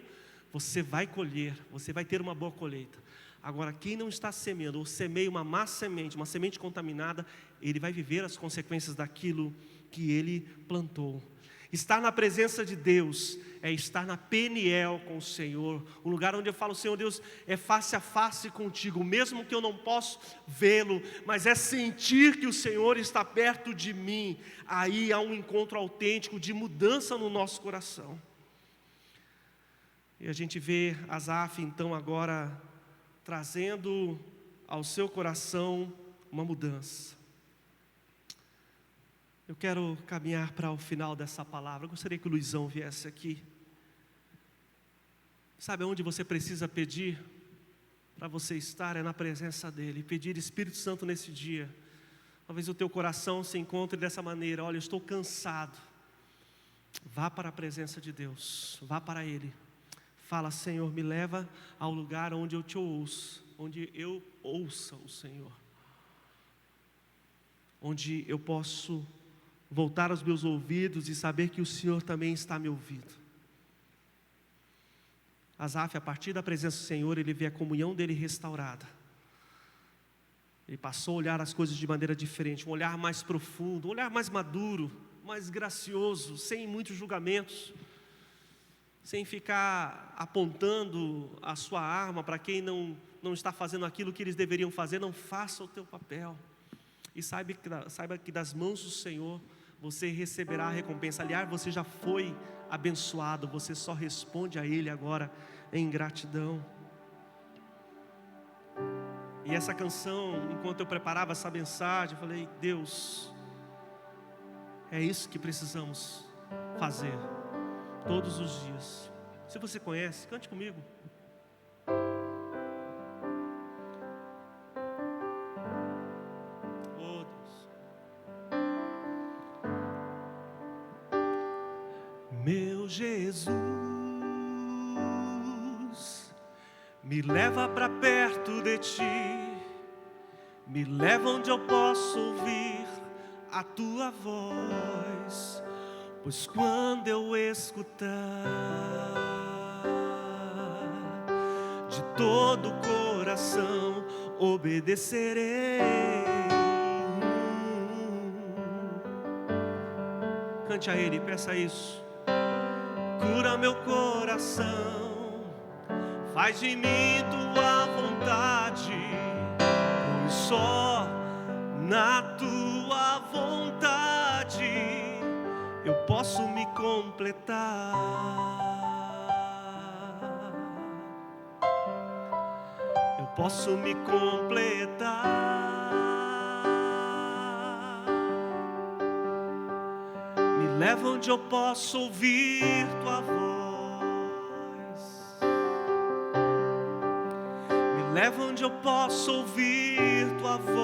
você vai colher, você vai ter uma boa colheita. Agora, quem não está semeando, ou semeia uma má semente, uma semente contaminada, ele vai viver as consequências daquilo que ele plantou. Estar na presença de Deus é estar na Peniel com o Senhor, um lugar onde eu falo, Senhor Deus, é face a face contigo, mesmo que eu não possa vê-lo, mas é sentir que o Senhor está perto de mim. Aí há um encontro autêntico de mudança no nosso coração. E a gente vê Asaf então agora trazendo ao seu coração uma mudança. Eu quero caminhar para o final dessa palavra. Eu gostaria que o Luizão viesse aqui. Sabe onde você precisa pedir para você estar? É na presença dEle. Pedir Espírito Santo nesse dia. Talvez o teu coração se encontre dessa maneira. Olha, eu estou cansado. Vá para a presença de Deus. Vá para Ele. Fala, Senhor, me leva ao lugar onde eu te ouço. Onde eu ouça o Senhor. Onde eu posso voltar aos meus ouvidos e saber que o Senhor também está me ouvindo. Asaf, a partir da presença do Senhor, ele vê a comunhão dele restaurada. Ele passou a olhar as coisas de maneira diferente, um olhar mais profundo, um olhar mais maduro, mais gracioso, sem muitos julgamentos, sem ficar apontando a sua arma para quem não está fazendo aquilo que eles deveriam fazer. Não faça o teu papel. E saiba que das mãos do Senhor você receberá a recompensa. Aliás, você já foi abençoado, você só responde a Ele agora em gratidão. E essa canção, enquanto eu preparava essa mensagem, eu falei: Deus, é isso que precisamos fazer todos os dias. Se você conhece, cante comigo. Oh Deus. Meu Jesus, me leva para perto de Ti, me leva onde eu posso ouvir a Tua voz, pois quando eu escutar, de todo o coração obedecerei. Cante a Ele, peça isso. Cura meu coração, faz de mim Tua vontade, pois só na Tua vontade eu posso me completar. Eu posso me completar. Me leva onde eu posso ouvir Tua voz. Me leva onde eu posso ouvir Tua voz.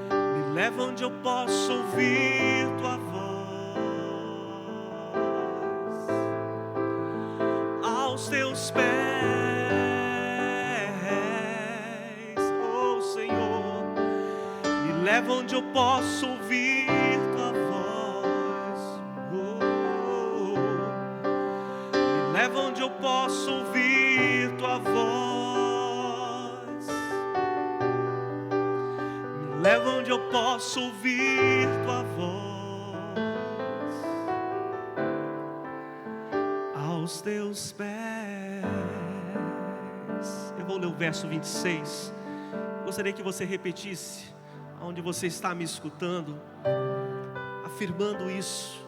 Me leva onde eu posso ouvir Tua voz. Aos Teus pés, oh Senhor. Me leva onde eu posso ouvir Tua voz. Me leva onde eu posso ouvir Tua voz. Me leva onde eu posso ouvir Tua voz. Aos Teus pés. Eu vou ler o verso 26. Gostaria que você repetisse onde você está me escutando, afirmando isso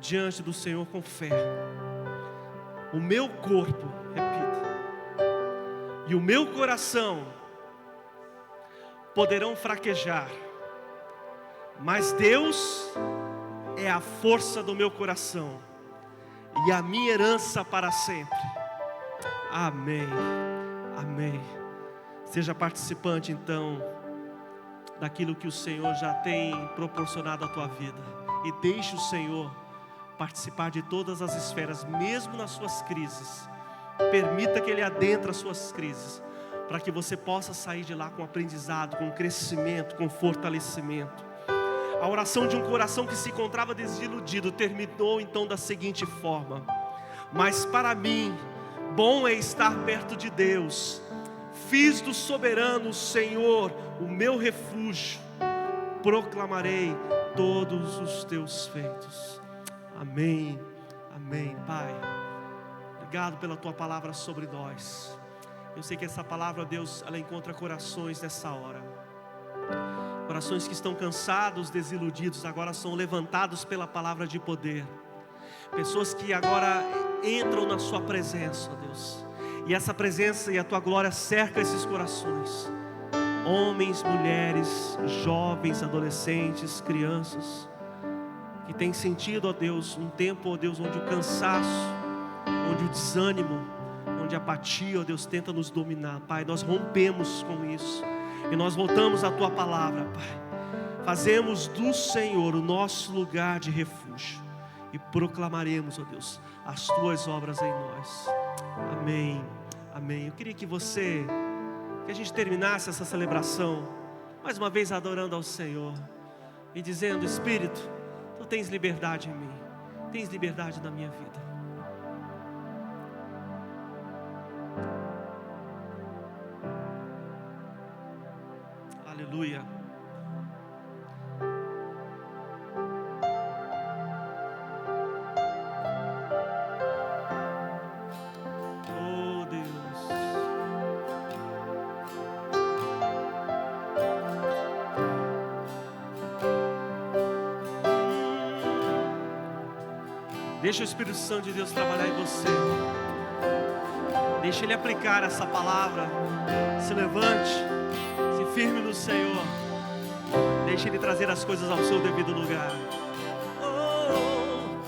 diante do Senhor com fé. O meu corpo, repita, e o meu coração poderão fraquejar, mas Deus é a força do meu coração e a minha herança para sempre. Amém, amém. Seja participante então daquilo que o Senhor já tem proporcionado à tua vida, e deixe o Senhor participar de todas as esferas, mesmo nas suas crises. Permita que Ele adentre as suas crises, para que você possa sair de lá com aprendizado, com crescimento, com fortalecimento. A oração de um coração que se encontrava desiludido terminou então da seguinte forma: mas para mim, bom é estar perto de Deus. Fiz do soberano Senhor o meu refúgio, proclamarei todos os Teus feitos. Amém, amém. Pai, obrigado pela Tua palavra sobre nós. Eu sei que essa palavra, Deus, ela encontra corações nessa hora. Corações que estão cansados, desiludidos, agora são levantados pela palavra de poder. Pessoas que agora entram na Sua presença, Deus. E essa presença e a Tua glória cerca esses corações. Homens, mulheres, jovens, adolescentes, crianças, que têm sentido, ó Deus, um tempo, ó Deus, onde o cansaço, onde o desânimo, onde a apatia, ó Deus, tenta nos dominar. Pai, nós rompemos com isso e nós voltamos à Tua palavra, Pai. Fazemos do Senhor o nosso lugar de refúgio e proclamaremos, ó Deus, as Tuas obras em nós. Amém, amém. Eu queria que a gente terminasse essa celebração mais uma vez adorando ao Senhor e dizendo: Espírito, Tu tens liberdade em mim, tens liberdade na minha vida. Aleluia. Oh Deus. Deixa o Espírito Santo de Deus trabalhar em você. Deixa Ele aplicar essa palavra. Se levante, se firme no Senhor. Deixa Ele trazer as coisas ao seu devido lugar. Oh,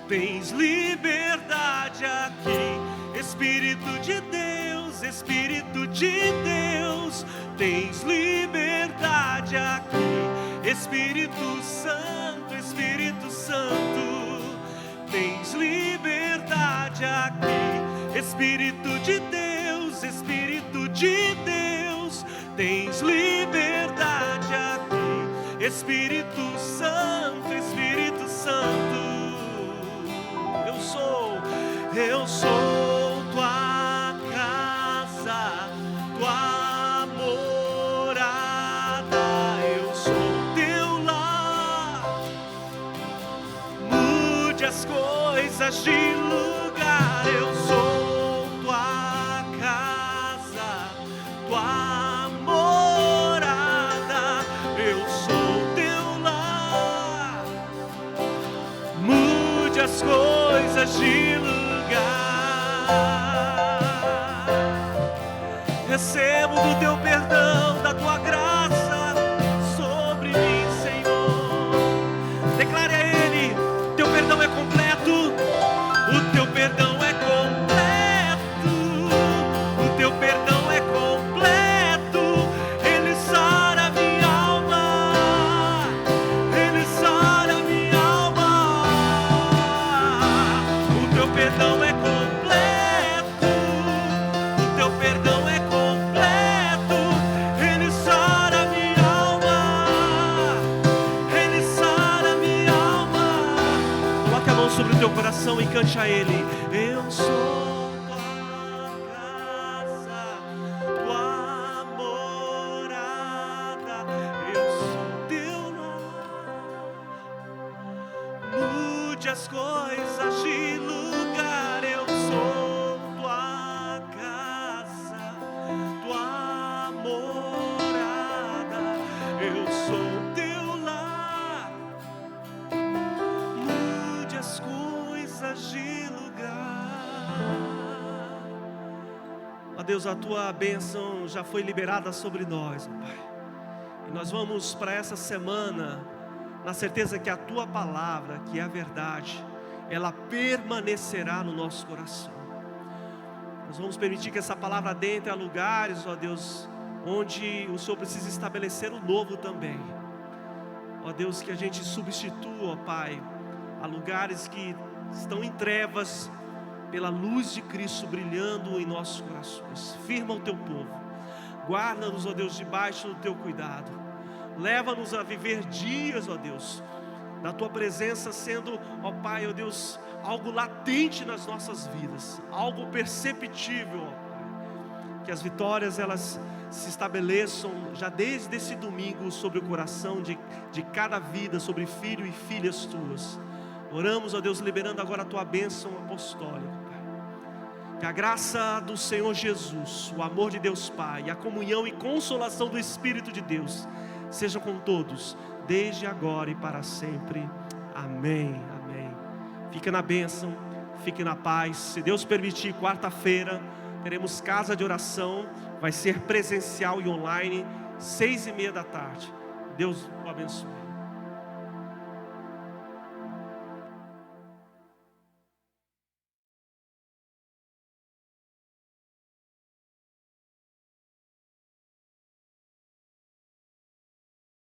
tens liberdade aqui, Espírito de Deus, Espírito de Deus. Tens liberdade aqui, Espírito Santo, Espírito Santo. Tens liberdade aqui, Espírito de Deus, Espírito de Deus. Tens liberdade aqui, Espírito Santo, Espírito Santo. Eu sou tua casa, tua morada. Eu sou teu lar. Mude as coisas de lugar. Eu sou tua casa, tua morada. Eu sou teu lar. Mude as coisas de lugar. Recebo do teu perdão, da tua graça sobre mim, Senhor. Declare a Ele: teu perdão é completo, o teu perdão é completo, o teu perdão é completo. Ele sara minha alma, Ele sara minha alma. O teu perdão é completo, o teu perdão é completo. Ele sara minha alma, Ele sara minha alma. Coloque a mão sobre o teu coração e cante a Ele: eu sou tua casa, tua morada. Eu sou teu lar. Mude as coisas de lugar. Eu sou tua casa, tua morada. Eu sou teu lar. Mude as coisas de lugar. Ó Deus, a tua bênção já foi liberada sobre nós, ó Pai. E nós vamos para essa semana na certeza que a tua palavra, que é a verdade, ela permanecerá no nosso coração. Nós vamos permitir que essa palavra adentre a lugares, ó Deus, onde o Senhor precisa estabelecer o novo também. Ó Deus, que a gente substitua, ó Pai, a lugares que estão em trevas, pela luz de Cristo brilhando em nossos corações. Firma o teu povo, guarda-nos, ó Deus, debaixo do teu cuidado. Leva-nos a viver dias, ó Deus, da tua presença sendo, ó Pai, ó Deus, algo latente nas nossas vidas, algo perceptível, ó Pai. Que as vitórias elas se estabeleçam já desde esse domingo sobre o coração de cada vida, sobre filho e filhas tuas. Oramos, ó Deus, liberando agora a tua bênção apostólica, Pai. Que a graça do Senhor Jesus, o amor de Deus Pai, a comunhão e consolação do Espírito de Deus seja com todos, desde agora e para sempre. Amém, amém. Fique na bênção, fique na paz. Se Deus permitir, quarta-feira teremos casa de oração. Vai ser presencial e online, 6:30 da tarde. Deus o abençoe.